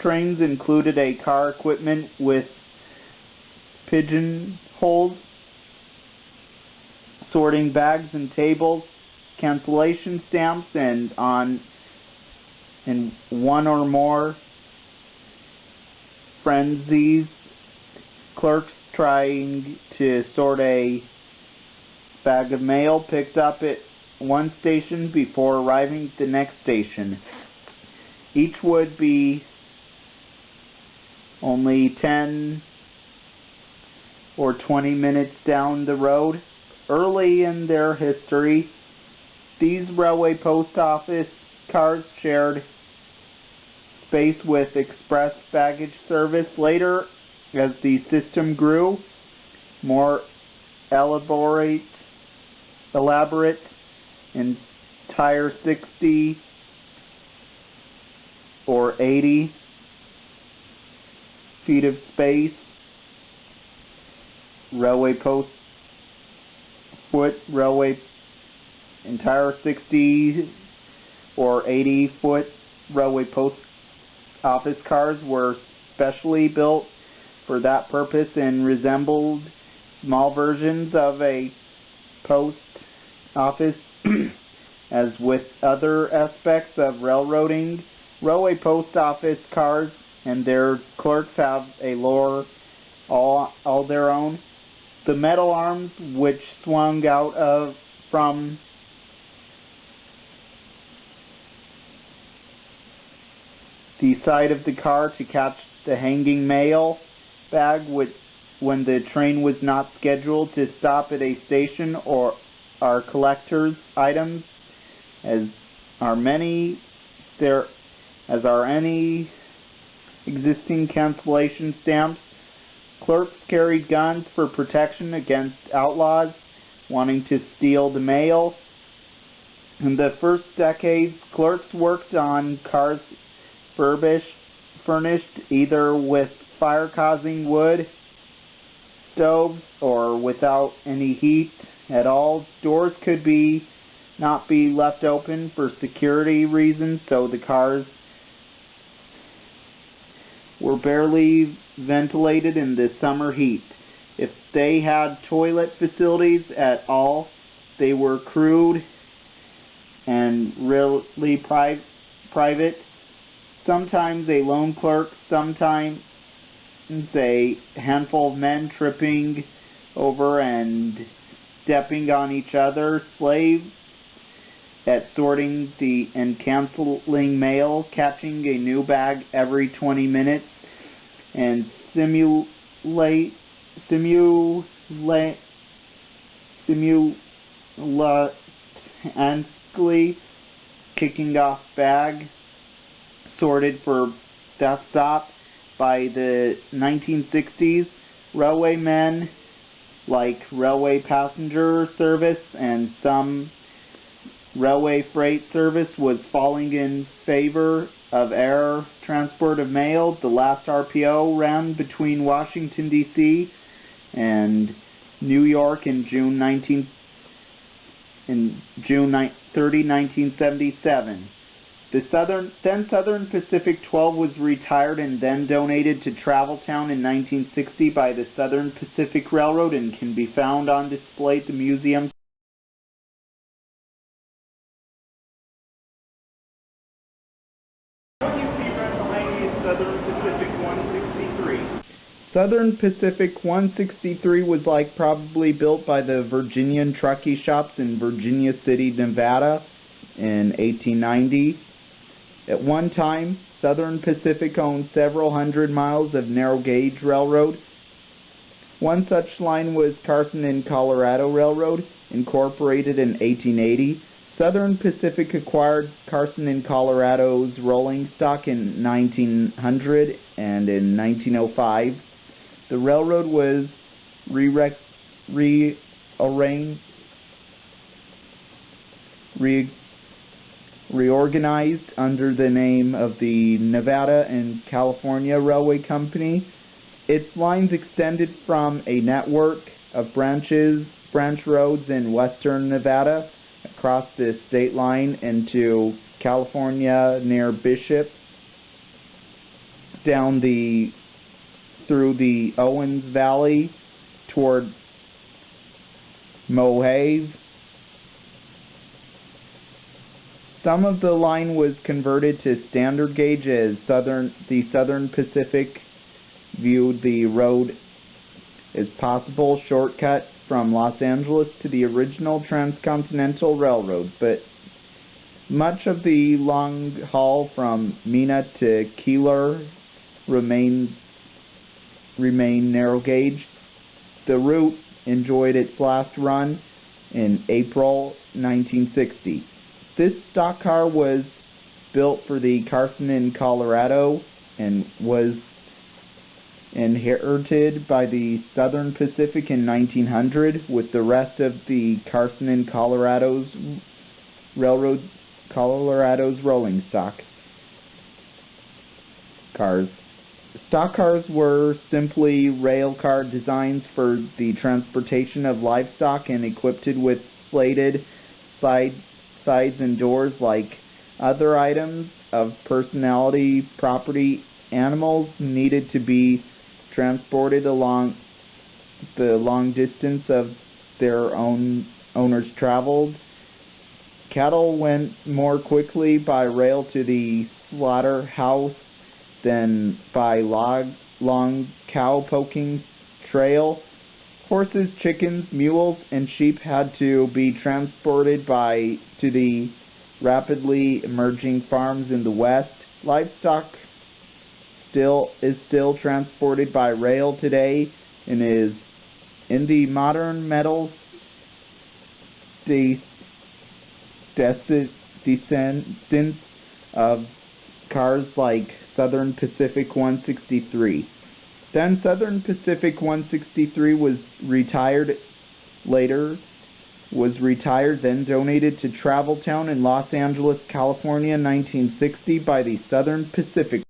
trains included a car equipment with pigeonholes, sorting bags and tables, cancellation stamps, and one or more frenzies, clerks trying to sort a bag of mail picked up at one station before arriving at the next station. Each would be only 10 or 20 minutes down the road. Early in their history, these railway post office cars shared space with express baggage service. Later, as the system grew, more elaborate entire 60 or 80 feet of space, railway post foot, railway entire 60 or 80 foot railway post office cars were specially built for that purpose and resembled small versions of a post office. As with other aspects of railroading, railway post office cars and their clerks have a lore all their own. The metal arms which swung out from the side of the car to catch the hanging mail bag when the train was not scheduled to stop at a station or are collectors' items, as are any existing cancellation stamps. Clerks carried guns for protection against outlaws wanting to steal the mail. In the first decades, clerks worked on cars furnished either with fire-causing wood stoves or without any heat at all. Doors could not be left open for security reasons, so the cars were barely ventilated in the summer heat. If they had toilet facilities at all, they were crude and really private. Sometimes a lone clerk, sometimes a handful of men tripping over and stepping on each other, slaves at sorting and canceling mail, catching a new bag every 20 minutes, and simultaneously kicking off bag sorted for theft stop. By the 1960s, railwaymen like railway passenger service and some railway freight service was falling in favor of air transport of mail. The last RPO ran between Washington, D.C. and New York in June 30, 1977. The Southern Pacific 12 was retired and then donated to Traveltown in 1960 by the Southern Pacific Railroad and can be found on display at the museum. Southern Pacific 163 was probably built by the Virginian Truckee Shops in Virginia City, Nevada in 1890. At one time, Southern Pacific owned several hundred miles of narrow gauge railroad. One such line was Carson and Colorado Railroad, incorporated in 1880. Southern Pacific acquired Carson and Colorado's rolling stock in 1900 and in 1905. The railroad was reorganized under the name of the Nevada and California Railway Company. Its lines extended from a network of branch roads in western Nevada across the state line into California near Bishop, down through the Owens Valley toward Mojave. Some of the line was converted to standard gauge as the Southern Pacific viewed the road as possible shortcut from Los Angeles to the original Transcontinental Railroad, but much of the long haul from Mena to Keeler remained narrow gauge. The route enjoyed its last run in April 1960. This stock car was built for the Carson and Colorado and was inherited by the Southern Pacific in 1900 with the rest of the Carson and Colorado's rolling stock cars. Stock cars were simply rail car designs for the transportation of livestock and equipped with slated sides and doors like other items of personality property. Animals needed to be transported along the long distance of their own owners traveled. Cattle went more quickly by rail to the slaughterhouse than by long cow-poking trail. Horses, chickens, mules, and sheep had to be transported to the rapidly emerging farms in the West. Livestock is still transported by rail today and is in the modern metals descendants of cars like Southern Pacific 163. Then Southern Pacific 163 was retired, then donated to Traveltown in Los Angeles, California in 1960 by the Southern Pacific.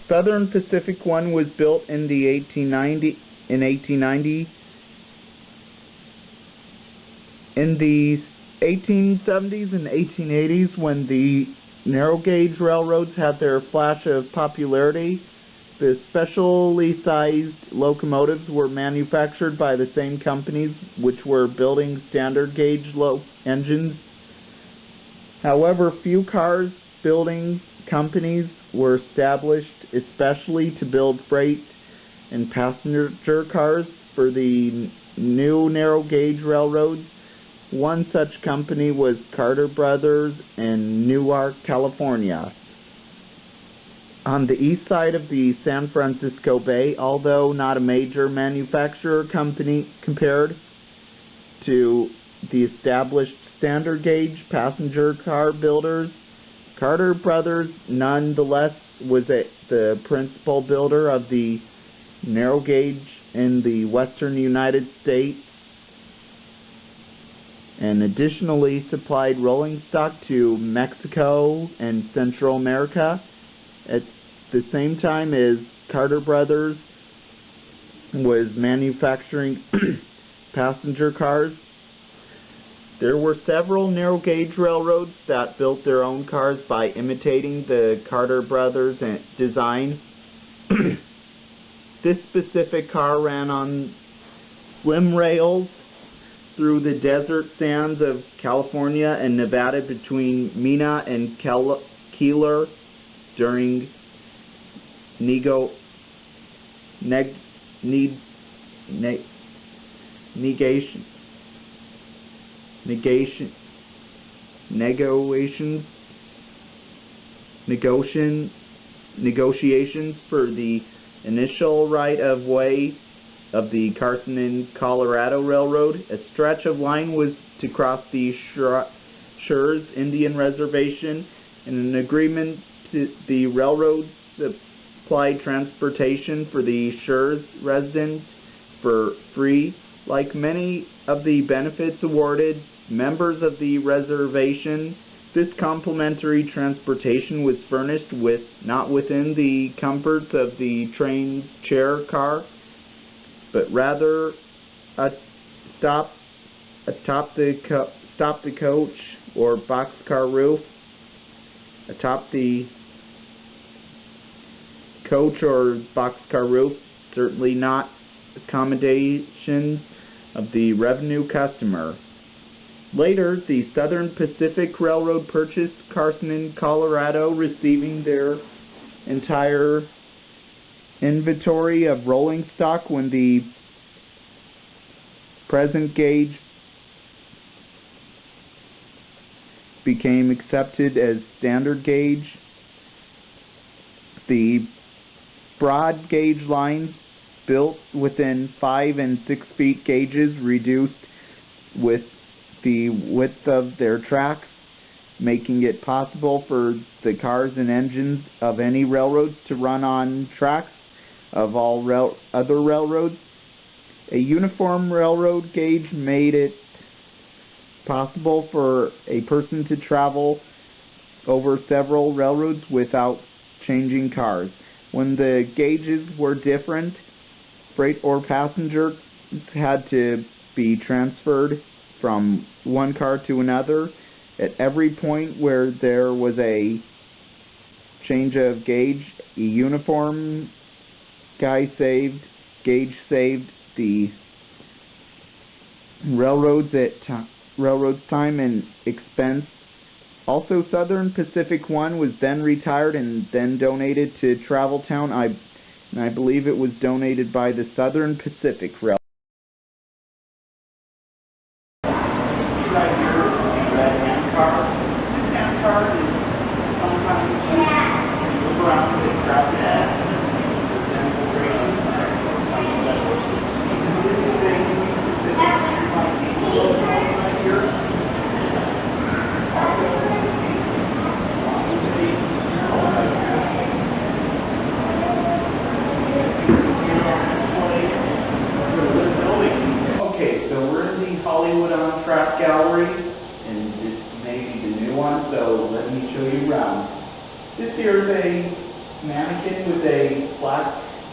Southern Pacific One was built in 1890. In the 1870s and 1880s, when the narrow gauge railroads had their flash of popularity, the specially sized locomotives were manufactured by the same companies which were building standard gauge engines. However, few cars building companies were established especially to build freight and passenger cars for the new narrow gauge railroads. One such company was Carter Brothers in Newark, California. On the east side of the San Francisco Bay, although not a major manufacturer company compared to the established standard gauge passenger car builders, Carter Brothers nonetheless was the principal builder of the narrow gauge in the western United States, and additionally supplied rolling stock to Mexico and Central America. At the same time as Carter Brothers was manufacturing passenger cars, there were several narrow gauge railroads that built their own cars by imitating the Carter Brothers design. This specific car ran on slim rails through the desert sands of California and Nevada between Mena and Keeler during negotiations for the initial right-of-way of the Carson and Colorado Railroad. A stretch of line was to cross the Schurz Indian Reservation. In an agreement, the railroad supplied transportation for the Schurz residents for free. Like many of the benefits awarded members of the reservation, this complimentary transportation was furnished with not within the comforts of the train chair car, but rather atop the coach or boxcar roof. Atop the coach or boxcar roof, certainly not accommodations of the revenue customer. Later, the Southern Pacific Railroad purchased Carson and Colorado, receiving their entire inventory of rolling stock when the present gauge became accepted as standard gauge. The broad gauge lines built within 5 and 6 feet gauges reduced with the width of their tracks, making it possible for the cars and engines of any railroads to run on tracks of all other railroads. A uniform railroad gauge made it possible for a person to travel over several railroads without changing cars. When the gauges were different, freight or passenger had to be transferred from one car to another. At every point where there was a change of gauge, a uniform gauge saved the railroad's time and expense. Also, Southern Pacific One was then retired and then donated to Travel Town. I believe it was donated by the Southern Pacific Railroad. Right here is the red hand car. This hand car is sometimes used to move around the traffic. Okay, so we're in the Hollywood on Track Gallery, and this may be the new one, so let me show you around. This here is a mannequin with a black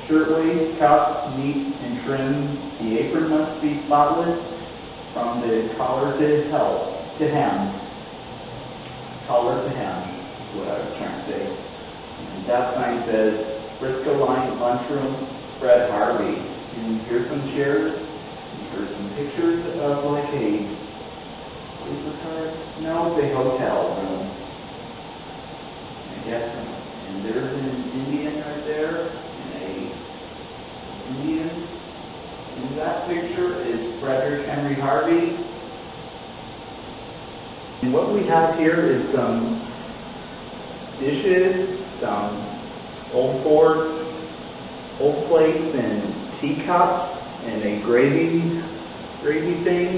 shirtwaist, cuffed, neat, and trimmed. The apron must be spotless from the collar to hem. Collar to hem is what I was trying to say. And that sign says Frisco Line Lunchroom, Fred Harvey. And here's some chairs. Here's some pictures of like a paper card. No, it's a hotel room. I guess. And there's an Indian right there. Indian. In that picture is Frederick Henry Harvey. And what we have here is some dishes, some old forks, old plates, and teacups, and a gravy thing.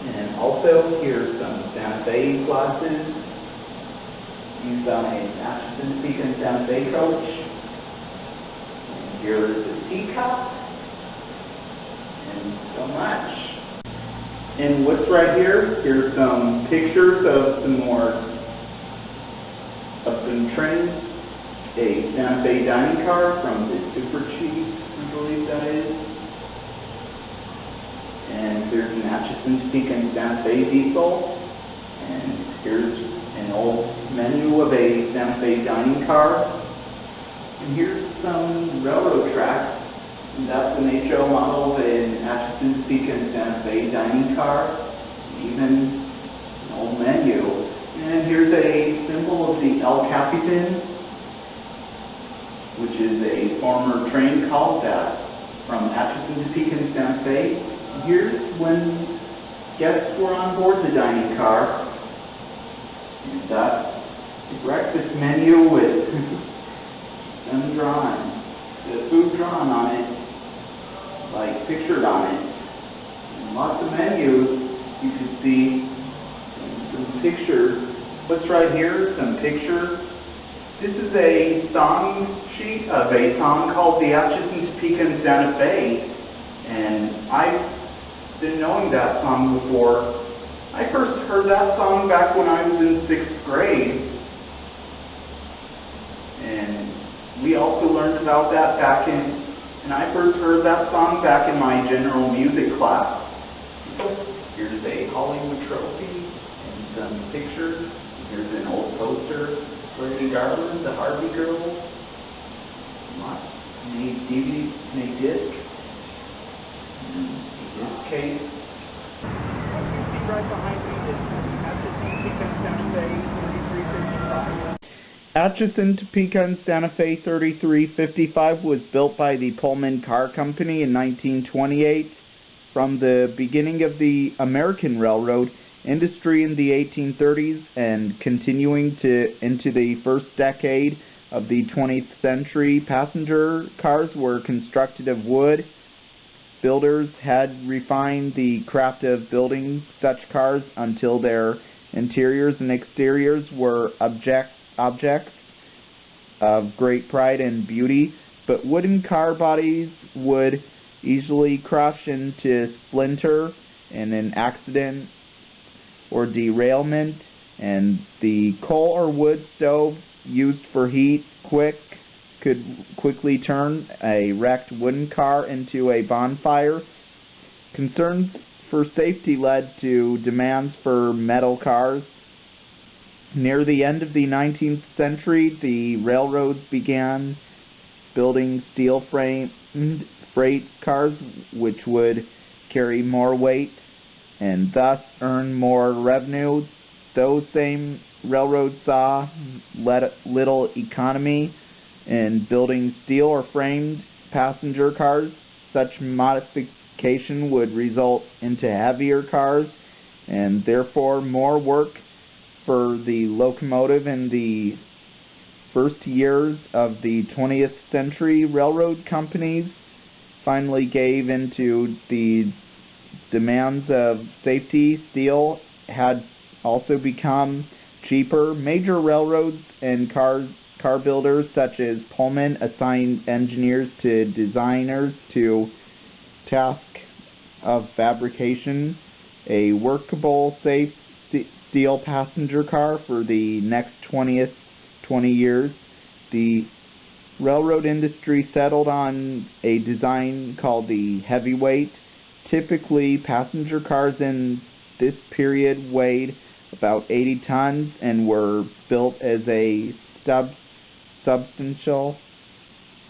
And also here's some Santa Fe glasses used on a Atchison Topeka Santa Fe coach. And here's the teacup. And so much. And what's right here? Here's some pictures of some trains. A Santa Fe dining car from the Super Chief, I believe that is. And here's an Atchison Topeka Santa Fe diesel. And here's an old menu of a Santa Fe dining car. And here's some railroad tracks. And that's an HO model of an Atchison Topeka Santa Fe dining car. Even an old menu. And here's a symbol of the El Capitan, which is a former train call that from Atchison Topeka Santa Fe. Here's when guests were on board the dining car. And that's the breakfast menu with them drawn, the food drawn on it, like pictured on it. And lots of menus. You can see some pictures. What's right here? Some pictures. This is a song sheet of a song called The Atchison Topeka Santa Fe, and I've been knowing that song before. I first heard that song back when I was in 6th grade, and we also learned about that and I first heard that song back in my general music class. Here's a Hollywood trophy and some pictures. Here's an old poster. Bernie Garland, the Harvey Girls, made DVD, made disc, and disc case. What you see right behind me is Atchison Topeka Santa Fe 3355. Atchison Topeka Santa Fe 3355 was built by the Pullman Car Company in 1928. From the beginning of the American Railroad industry in the 1830s and continuing into the first decade of the 20th century, passenger cars were constructed of wood. Builders had refined the craft of building such cars until their interiors and exteriors were objects of great pride and beauty. but wooden car bodies would easily crush into splinter in an accident or derailment, and the coal or wood stove used for heat could quickly turn a wrecked wooden car into a bonfire. Concerns for safety led to demands for metal cars. Near the end of the 19th century, the railroads began building steel-framed freight cars which would carry more weight and thus earn more revenue. Those same railroads saw little economy in building steel or framed passenger cars. Such modification would result into heavier cars and therefore more work for the locomotive. In the first years of the 20th century, railroad companies finally gave into the demands of safety. Steel had also become cheaper. Major railroads and car builders such as Pullman assigned engineers to designers to task of fabrication a workable, safe steel passenger car for the next 20 years. The railroad industry settled on a design called the heavyweight. Typically, passenger cars in this period weighed about 80 tons and were built as a substantial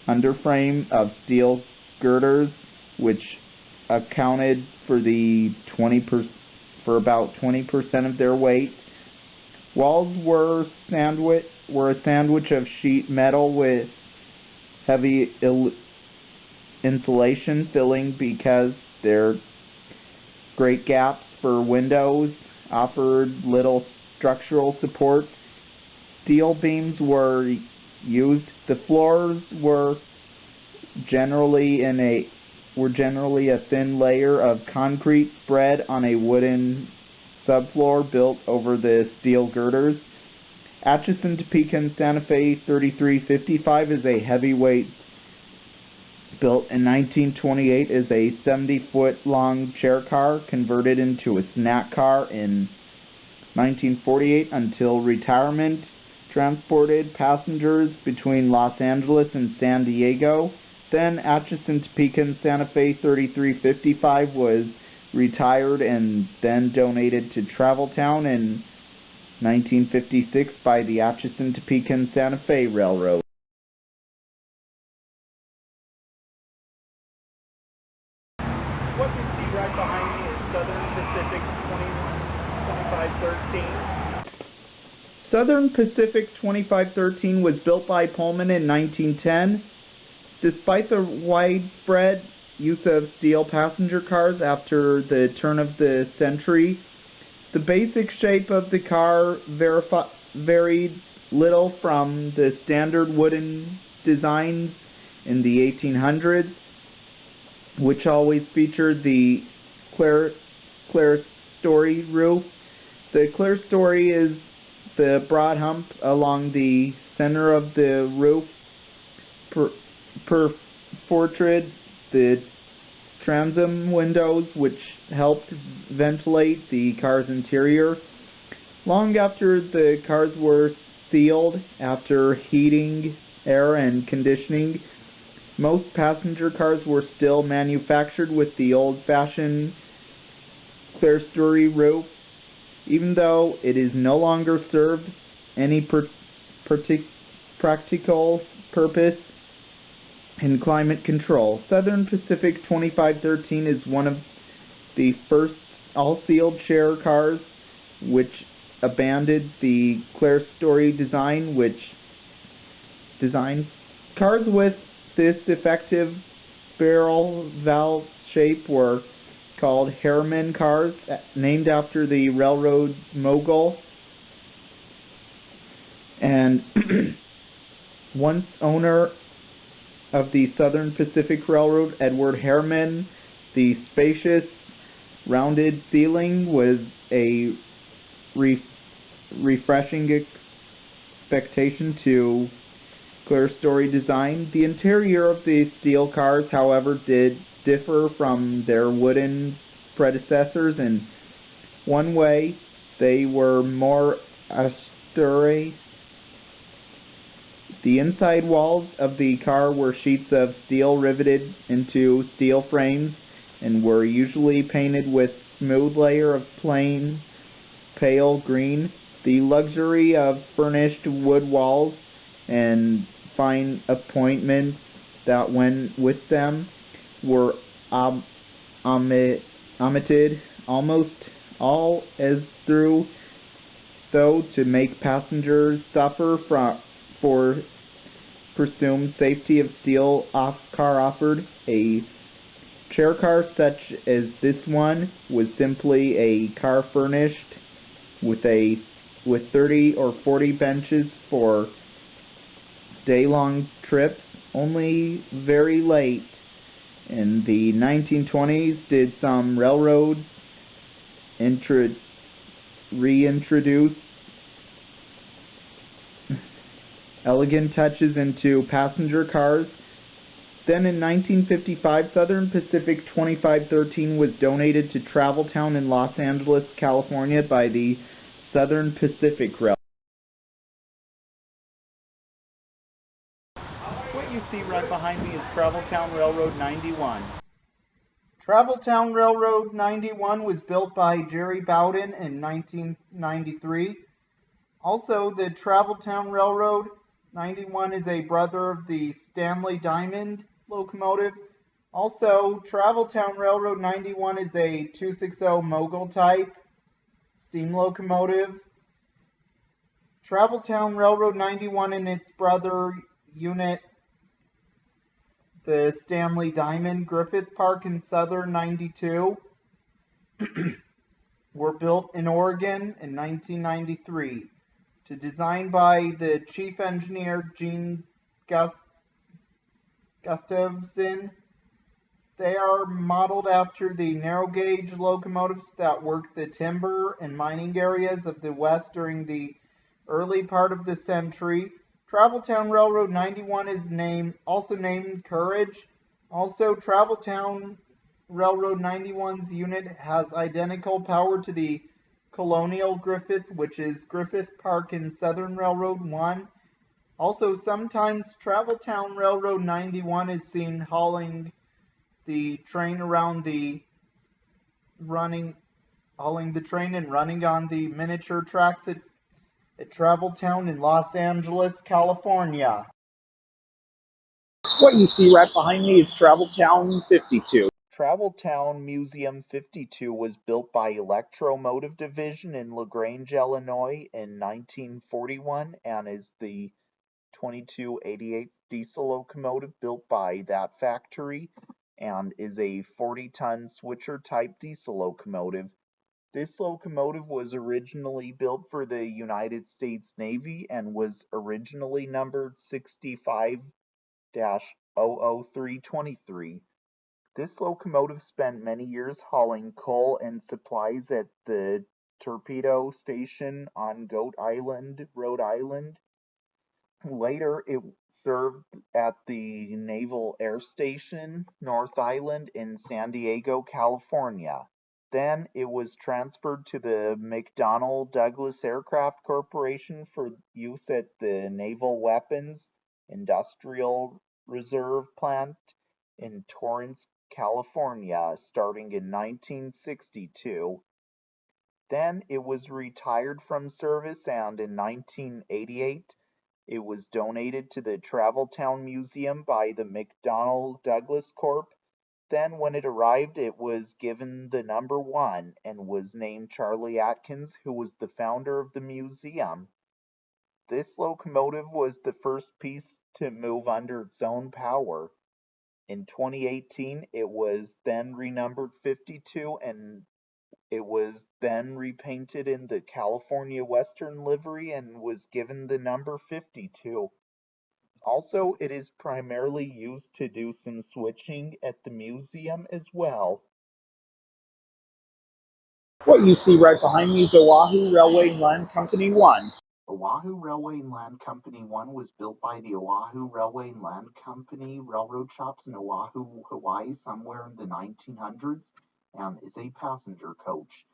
underframe of steel girders, which accounted for about 20% of their weight. Walls were a sandwich of sheet metal with heavy insulation filling because their great gaps for windows offered little structural support. Steel beams were used. The floors were generally a thin layer of concrete spread on a wooden subfloor built over the steel girders. Atchison, Topeka, and Santa Fe 3355 is a heavyweight built in 1928 as a 70-foot-long chair car converted into a snack car in 1948 until retirement. Transported passengers between Los Angeles and San Diego. Then Atchison, Topeka, and Santa Fe 3355 was retired and then donated to Traveltown in 1956 by the Atchison, Topeka, and Santa Fe Railroad. What you see right behind me is Southern Pacific 2513. Southern Pacific 2513 was built by Pullman in 1910. Despite the widespread use of steel passenger cars after the turn of the century, the basic shape of the car varied little from the standard wooden designs in the 1800s, which always featured the clerestory roof. The clerestory is the broad hump along the center of the roof, perforated the transom windows, which helped ventilate the car's interior. Long after the cars were sealed, after heating, air, and conditioning, most passenger cars were still manufactured with the old-fashioned clerestory roof, even though it is no longer served any practical purpose in climate control. Southern Pacific 2513 is one of the first all-sealed chair cars which abandoned the clerestory design, cars with this effective barrel valve shape were called Harriman cars, named after the railroad mogul. And once owner of the Southern Pacific Railroad, Edward Harriman, the spacious rounded ceiling was a refreshing expectation to clerestory design. The interior of the steel cars, however, did differ from their wooden predecessors in one way. They were more austere. The inside walls of the car were sheets of steel riveted into steel frames and were usually painted with smooth layer of plain pale green. The luxury of furnished wood walls and fine appointments that went with them were omitted almost all as through, though, to make passengers suffer for presumed safety of steel car offered. A chair car such as this one was simply a car furnished with 30 or 40 benches for day-long trips. Only very late in the 1920s did some railroads reintroduce elegant touches into passenger cars. Then in 1955, Southern Pacific 2513 was donated to Traveltown in Los Angeles, California by the Southern Pacific Railroad. What you see right behind me is Traveltown Railroad 91. Traveltown Railroad 91 was built by Jerry Bowden in 1993. Also, the Traveltown Railroad 91 is a brother of the Stanley Diamond locomotive. Also, Traveltown Railroad 91 is a 260 Mogul type steam locomotive. Traveltown Railroad 91 and its brother unit, the Stanley Diamond Griffith Park and Southern 92, were built in Oregon in 1993. Designed by the chief engineer Gene Gustafson. They are modeled after the narrow gauge locomotives that worked the timber and mining areas of the West during the early part of the century. Traveltown Railroad 91 is also named Courage. Also, Traveltown Railroad 91's unit has identical power to the Colonial Griffith, which is Griffith Park and Southern Railroad 1. Also, sometimes Traveltown Railroad 91 is seen hauling the train around hauling the train and running on the miniature tracks at Traveltown in Los Angeles, California. What you see right behind me is Traveltown 52. Traveltown Museum 52 was built by Electromotive Division in LaGrange, Illinois in 1941 and is the 2288 diesel locomotive built by that factory and is a 40-ton switcher type diesel locomotive. This locomotive was originally built for the United States Navy and was originally numbered 65-00323. This locomotive spent many years hauling coal and supplies at the Torpedo Station on Goat Island, Rhode Island. Later, it served at the Naval Air Station, North Island in San Diego, California. Then it was transferred to the McDonnell Douglas Aircraft Corporation for use at the Naval Weapons Industrial Reserve Plant in Torrance, California, starting in 1962. Then it was retired from service, and in 1988 it was donated to the Traveltown Museum by the McDonnell Douglas Corp. Then when it arrived, it was given the number 1 and was named Charlie Atkins, who was the founder of the museum. This locomotive was the first piece to move under its own power. In 2018, it was then renumbered 52 and it was then repainted in the California Western livery and was given the number 52. Also, it is primarily used to do some switching at the museum as well. What you see right behind me is Oahu Railway and Land Company 1. Oahu Railway and Land Company 1 was built by the Oahu Railway and Land Company railroad shops in Oahu, Hawaii somewhere in the 1900s and is a passenger coach.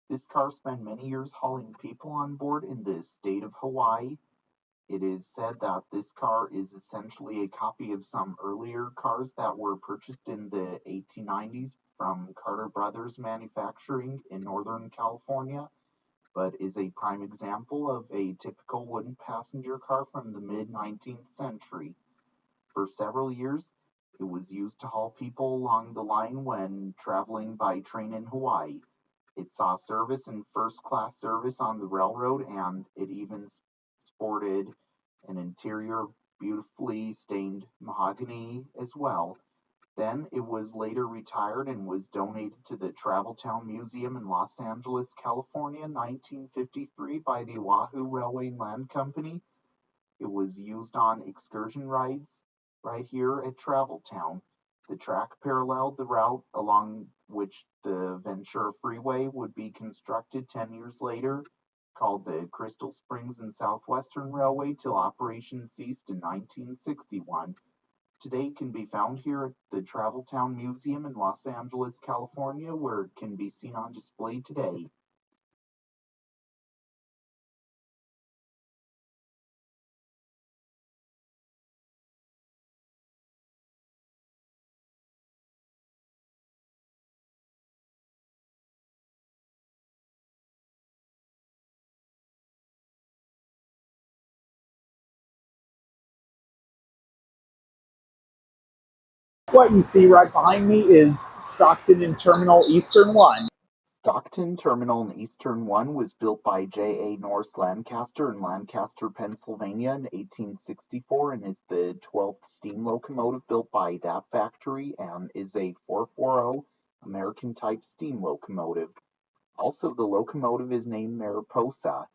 This car spent many years hauling people on board in the state of Hawaii. It is said that this car is essentially a copy of some earlier cars that were purchased in the 1890s from Carter Brothers Manufacturing in Northern California, but is a prime example of a typical wooden passenger car from the mid-19th century. For several years, it was used to haul people along the line when traveling by train in Hawaii. It saw service and first-class service on the railroad, and it even sported an interior of beautifully stained mahogany as well. Then it was later retired and was donated to the Traveltown Museum in Los Angeles, California in 1953 by the Oahu Railway and Land Company. It was used on excursion rides right here at Traveltown. The track paralleled the route along which the Ventura Freeway would be constructed 10 years later, called the Crystal Springs and Southwestern Railway, till operation ceased in 1961. Today can be found here at the Traveltown Museum in Los Angeles, California, where it can be seen on display today. What you see right behind me is Stockton and Terminal Eastern 1. Stockton Terminal and Eastern 1 was built by J.A. Norris Lancaster in Lancaster, Pennsylvania in 1864 and is the 12th steam locomotive built by that factory and is a 440 American-type steam locomotive. Also, the locomotive is named Mariposa.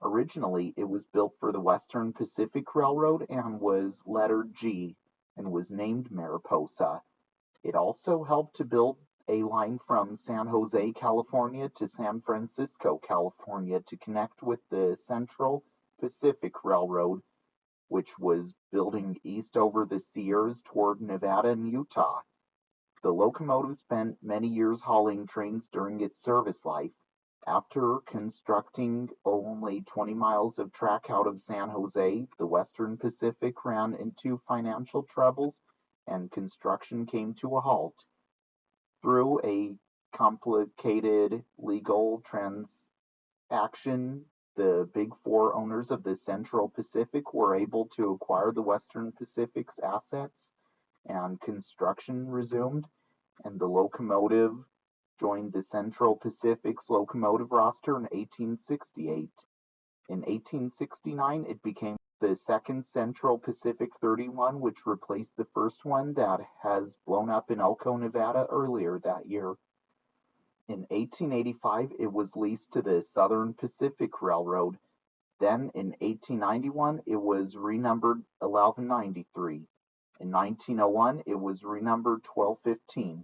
Originally, it was built for the Western Pacific Railroad and was lettered G and was named Mariposa. It also helped to build a line from San Jose, California to San Francisco, California to connect with the Central Pacific Railroad, which was building east over the Sierras toward Nevada and Utah. The locomotive spent many years hauling trains during its service life. After constructing only 20 miles of track out of San Jose, the Western Pacific ran into financial troubles and construction came to a halt. Through a complicated legal transaction, the Big Four owners of the Central Pacific were able to acquire the Western Pacific's assets, and construction resumed, and the locomotive joined the Central Pacific's locomotive roster in 1868. In 1869, it became the second Central Pacific 31, which replaced the first one that has blown up in Elko, Nevada earlier that year. In 1885, it was leased to the Southern Pacific Railroad. Then, in 1891, it was renumbered 1193. In 1901, it was renumbered 1215.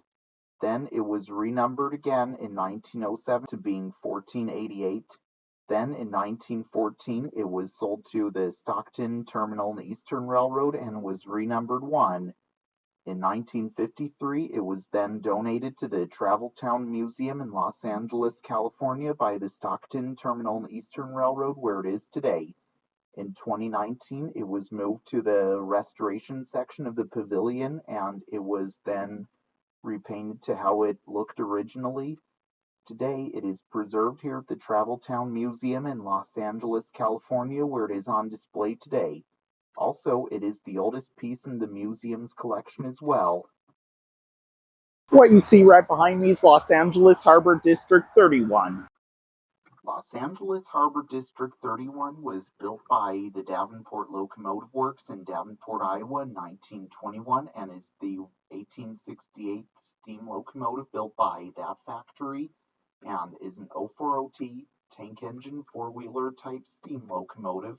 Then it was renumbered again in 1907 to being 1488. Then in 1914 it was sold to the Stockton Terminal and Eastern Railroad and was renumbered 1. In 1953 it was then donated to the Traveltown Museum in Los Angeles, California by the Stockton Terminal and Eastern Railroad, where it is today. In 2019 it was moved to the restoration section of the pavilion and it was then repainted to how it looked originally. Today, it is preserved here at the Traveltown Museum in Los Angeles, California, where it is on display today. Also, it is the oldest piece in the museum's collection as well. What you see right behind me is Los Angeles Harbor District 31. Los Angeles Harbor District 31 was built by the Davenport Locomotive Works in Davenport, Iowa in 1921 and is the 1868 steam locomotive built by that factory and is an 040T tank engine four-wheeler type steam locomotive.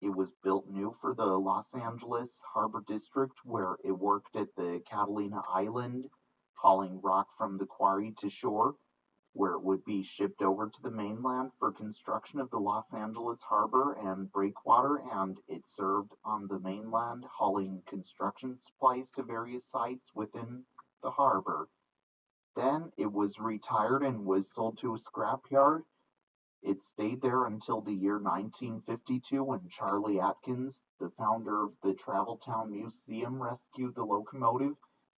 It was built new for the Los Angeles Harbor District, where it worked at the Catalina Island, hauling rock from the quarry to shore. where it would be shipped over to the mainland for construction of the Los Angeles harbor and breakwater, and it served on the mainland, hauling construction supplies to various sites within the harbor. Then it was retired and was sold to a scrapyard. It stayed there until the year 1952 when Charlie Atkins, the founder of the Traveltown Museum, rescued the locomotive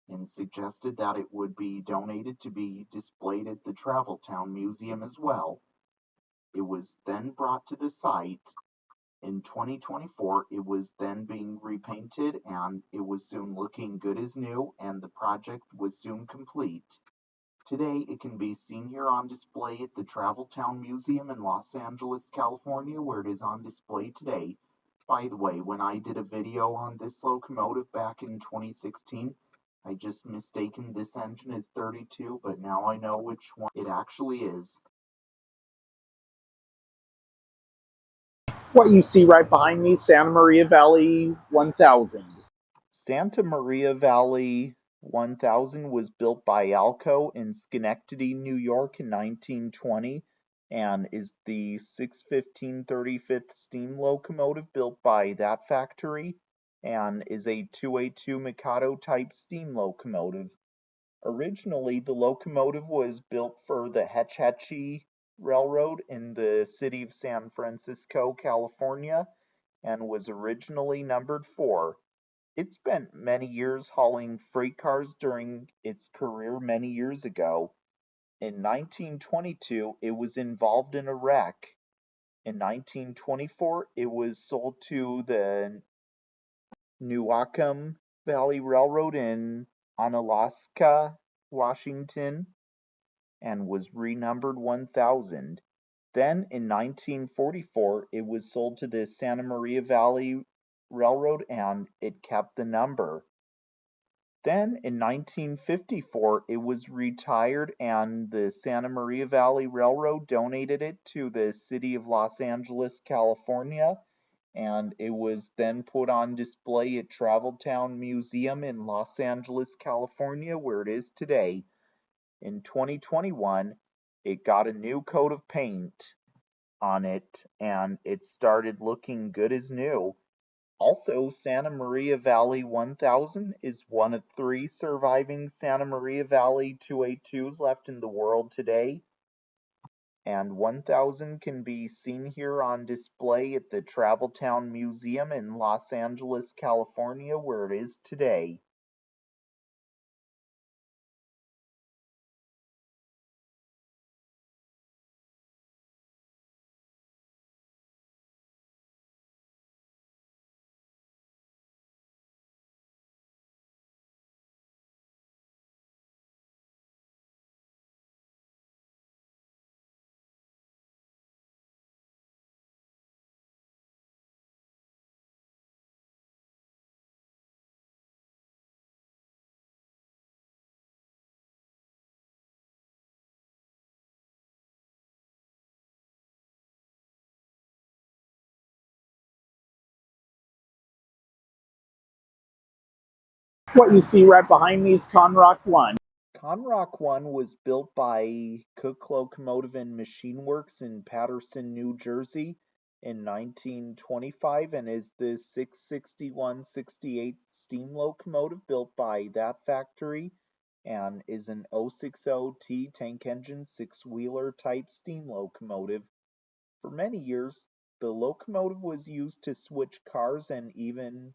and suggested that it would be donated to be displayed at the Traveltown Museum as well. It was then brought to the site. In 2024, it was then being repainted and it was soon looking good as new, and the project was soon complete. Today, it can be seen here on display at the Traveltown Museum in Los Angeles, California, where it is on display today. By the way, when I did a video on this locomotive back in 2016, I just mistaken this engine as 32, but now I know which one it actually is. What you see right behind me, Santa Maria Valley 1000. Santa Maria Valley 1000 was built by Alco in Schenectady, New York in 1920 and is the 615/35th steam locomotive built by that factory and is a 2A2 Mikado type steam locomotive. Originally, the locomotive was built for the Hetch Hetchy Railroad in the city of San Francisco, California, and was originally numbered 4. It spent many years hauling freight cars during its career many years ago. In 1922, it was involved in a wreck. In 1924, it was sold to the Newaukum Valley Railroad in Onalaska, Washington, and was renumbered 1000. Then, in 1944, it was sold to the Santa Maria Valley Railroad and it kept the number. Then, in 1954, it was retired and the Santa Maria Valley Railroad donated it to the city of Los Angeles, California, and it was then put on display at Traveltown Museum in Los Angeles, California, where it is today. In 2021, it got a new coat of paint on it and it started looking good as new. Also, Santa Maria Valley 1000 is one of 3 surviving Santa Maria Valley 282s left in the world today, and 1000 can be seen here on display at the Traveltown Museum in Los Angeles, California, where it is today. What you see right behind me is Conrock 1. Conrock 1 was built by Cook Locomotive and Machine Works in Paterson, New Jersey in 1925 and is the 661/68 steam locomotive built by that factory and is an 060T tank engine 6-wheeler type steam locomotive. For many years, the locomotive was used to switch cars and even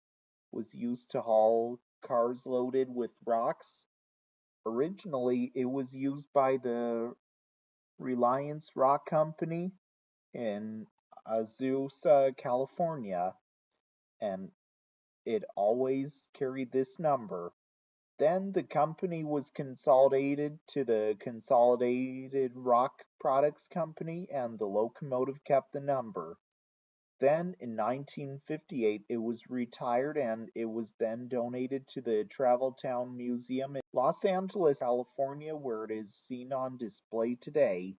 was used to haul cars loaded with rocks. Originally, it was used by the Reliance Rock Company in Azusa, California, and it always carried this number. Then the company was consolidated to the Consolidated Rock Products Company, and the locomotive kept the number. Then, in 1958, it was retired and it was then donated to the Traveltown Museum in Los Angeles, California, where it is seen on display today.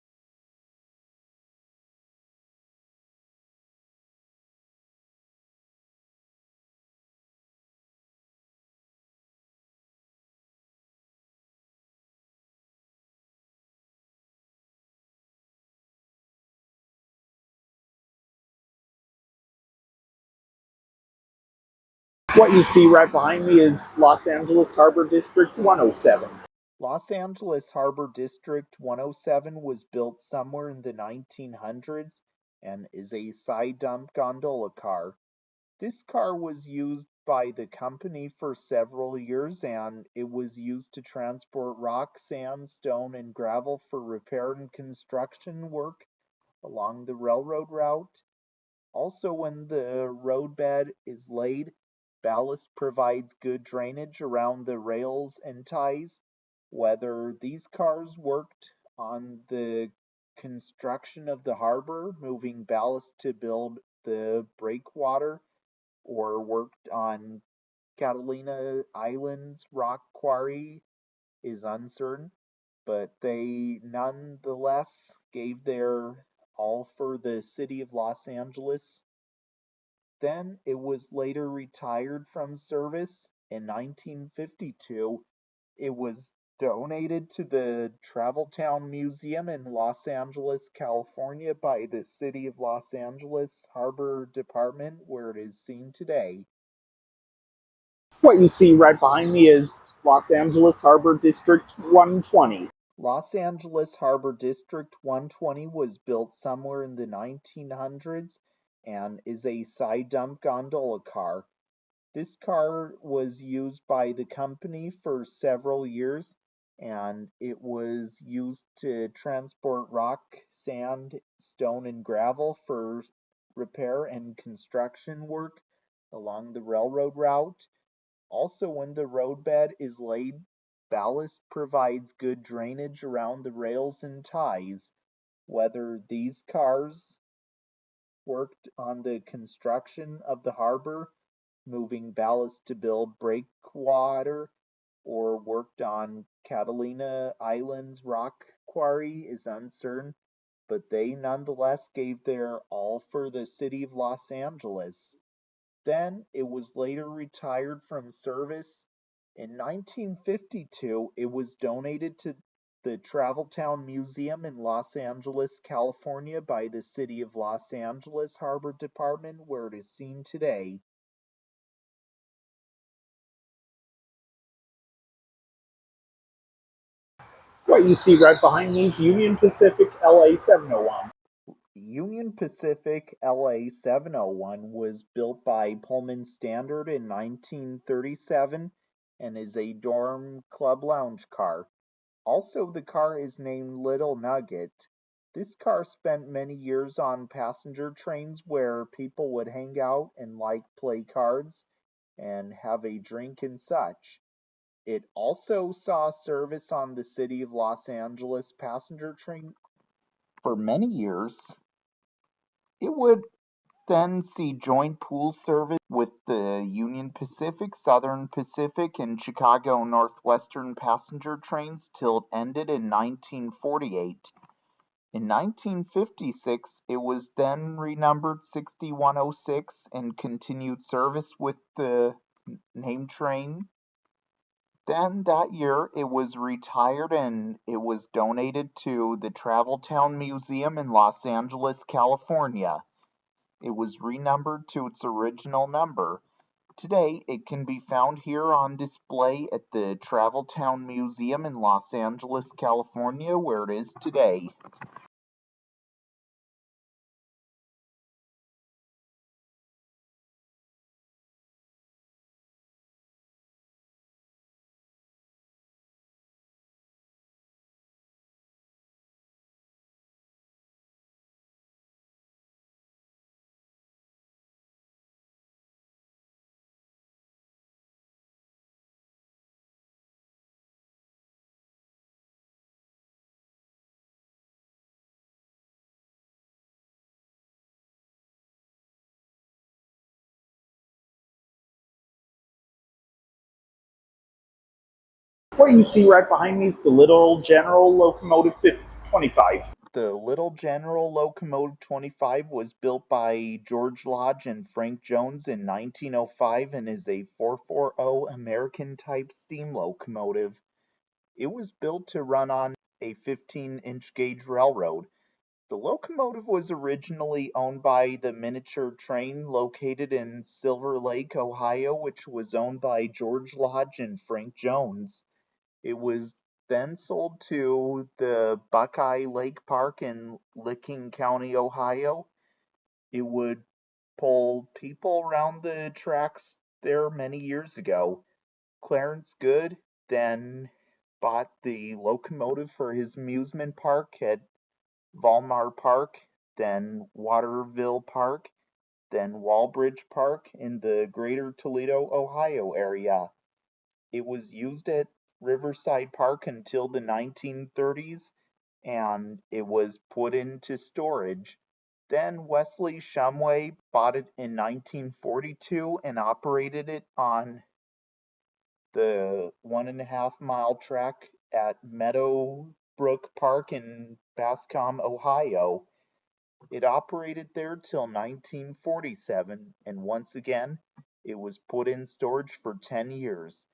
What you see right behind me is Los Angeles Harbor District 107. Los Angeles Harbor District 107 was built somewhere in the 1900s and is a side dump gondola car. This car was used by the company for several years, and it was used to transport rock, sand, stone, and gravel for repair and construction work along the railroad route. Also, when the roadbed is laid, ballast provides good drainage around the rails and ties. Whether these cars worked on the construction of the harbor, moving ballast to build the breakwater, or worked on Catalina Island's rock quarry is uncertain, but they nonetheless gave their all for the city of Los Angeles. Then it was later retired from service. In 1952, it was donated to the Traveltown Museum in Los Angeles, California by the City of Los Angeles Harbor Department, where it is seen today. What you see right behind me is Los Angeles Harbor District 120. Los Angeles Harbor District 120 was built somewhere in the 1900s and is a side dump gondola car. This car was used by the company for several years, and it was used to transport rock, sand, stone, and gravel for repair and construction work along the railroad route. Also, when the roadbed is laid, ballast provides good drainage around the rails and ties. Whether these cars worked on the construction of the harbor, moving ballast to build breakwater, or worked on Catalina Island's rock quarry is uncertain, but they nonetheless gave their all for the city of Los Angeles. Then it was later retired from service. In 1952, it was donated to the Traveltown Museum in Los Angeles, California by the City of Los Angeles Harbor Department, where it is seen today. What you see right behind me is Union Pacific LA 701. Union Pacific LA 701 was built by Pullman Standard in 1937 and is a dorm club lounge car. Also, the car is named Little Nugget. This car spent many years on passenger trains where people would hang out and play cards and have a drink and such. It also saw service on the City of Los Angeles passenger train for many years. It would then see joint pool service with the Union Pacific, Southern Pacific, and Chicago Northwestern passenger trains till it ended in 1948. In 1956, it was then renumbered 6106 and continued service with the name train. Then that year, it was retired and it was donated to the Traveltown Museum in Los Angeles, California. It was renumbered to its original number. Today, it can be found here on display at the Traveltown Museum in Los Angeles, California, where it is today. What you see right behind me is the Little General Locomotive 25. The Little General Locomotive 25 was built by George Lodge and Frank Jones in 1905 and is a 440 American-type steam locomotive. It was built to run on a 15-inch gauge railroad. The locomotive was originally owned by the Miniature Train located in Silver Lake, Ohio, which was owned by George Lodge and Frank Jones. It was then sold to the Buckeye Lake Park in Licking County, Ohio. It would pull people around the tracks there many years ago. Clarence Good then bought the locomotive for his amusement park at Valmar Park, then Waterville Park, then Walbridge Park in the greater Toledo, Ohio area. It was used at Riverside Park until the 1930s, and it was put into storage. Then Wesley Shumway bought it in 1942 and operated it on the 1.5-mile track at Meadowbrook Park in Bascom, Ohio. It operated there till 1947, and once again, it was put in storage for 10 years.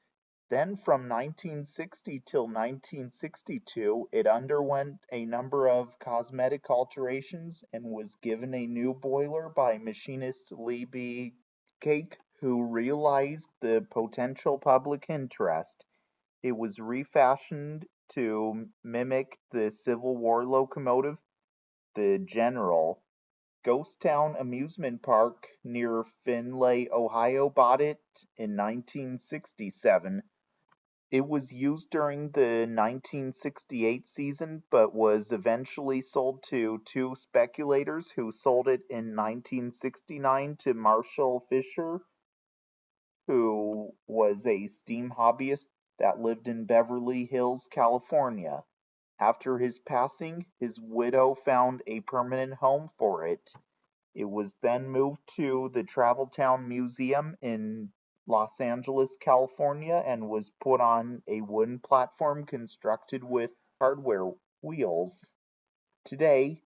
Then from 1960 till 1962, it underwent a number of cosmetic alterations and was given a new boiler by machinist Lee B. Cake, who realized the potential public interest. It was refashioned to mimic the Civil War locomotive, the General. Ghost Town Amusement Park near Findlay, Ohio bought it in 1967. It was used during the 1968 season, but was eventually sold to two speculators who sold it in 1969 to Marshall Fisher, who was a steam hobbyist that lived in Beverly Hills, California. After his passing, his widow found a permanent home for it. It was then moved to the Traveltown Museum in Los Angeles, California, and was put on a wooden platform constructed with hardware wheels. Today,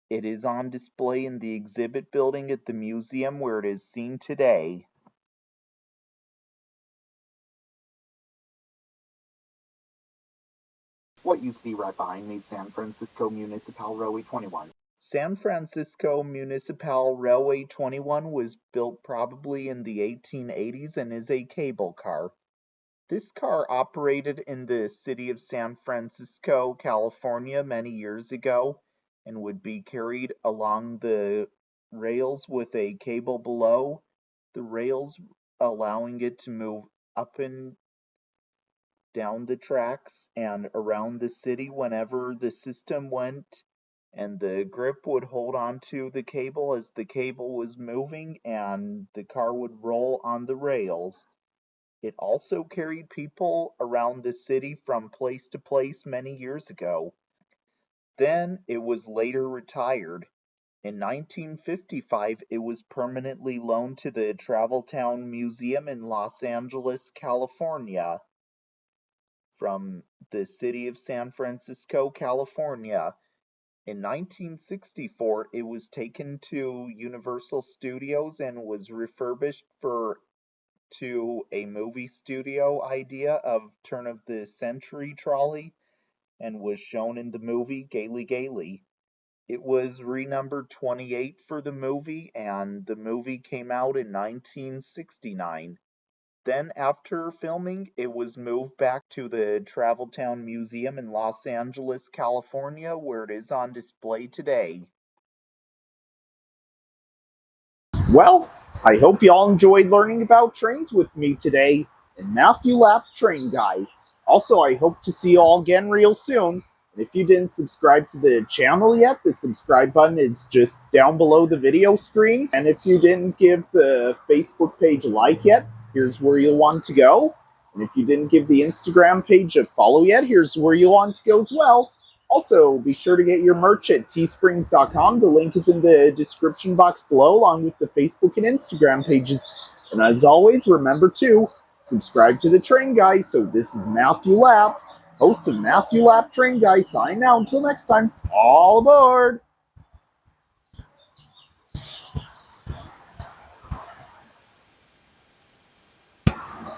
it is on display in the exhibit building at the museum where it is seen today. What you see right behind me is San Francisco Municipal Railway 21. San Francisco Municipal Railway 21 was built probably in the 1880s and is a cable car. This car operated in the city of San Francisco, California many years ago and would be carried along the rails with a cable below the rails, allowing it to move up and down the tracks and around the city whenever the system went, and the grip would hold onto the cable as the cable was moving and the car would roll on the rails. It also carried people around the city from place to place many years ago. Then it was later retired. In 1955, it was permanently loaned to the Traveltown Museum in Los Angeles, California, from the city of San Francisco, California. In 1964, it was taken to Universal Studios and was refurbished to a movie studio idea of turn-of-the-century trolley and was shown in the movie Gaily Gaily. It was renumbered 28 for the movie, and the movie came out in 1969. Then, after filming, it was moved back to the Traveltown Museum in Los Angeles, California, where it is on display today. Well, I hope you all enjoyed learning about trains with me today in Matthew Lap Train Guy. Also, I hope to see you all again real soon. And if you didn't subscribe to the channel yet, the subscribe button is just down below the video screen. And if you didn't give the Facebook page a like yet, here's where you'll want to go. And if you didn't give the Instagram page a follow yet, here's where you'll want to go as well. Also, be sure to get your merch at teesprings.com. The link is in the description box below, along with the Facebook and Instagram pages. And as always, remember to subscribe to the Train Guy. So this is Matthew Lap, host of Matthew Lap Train Guy, signing out. Until next time, all aboard!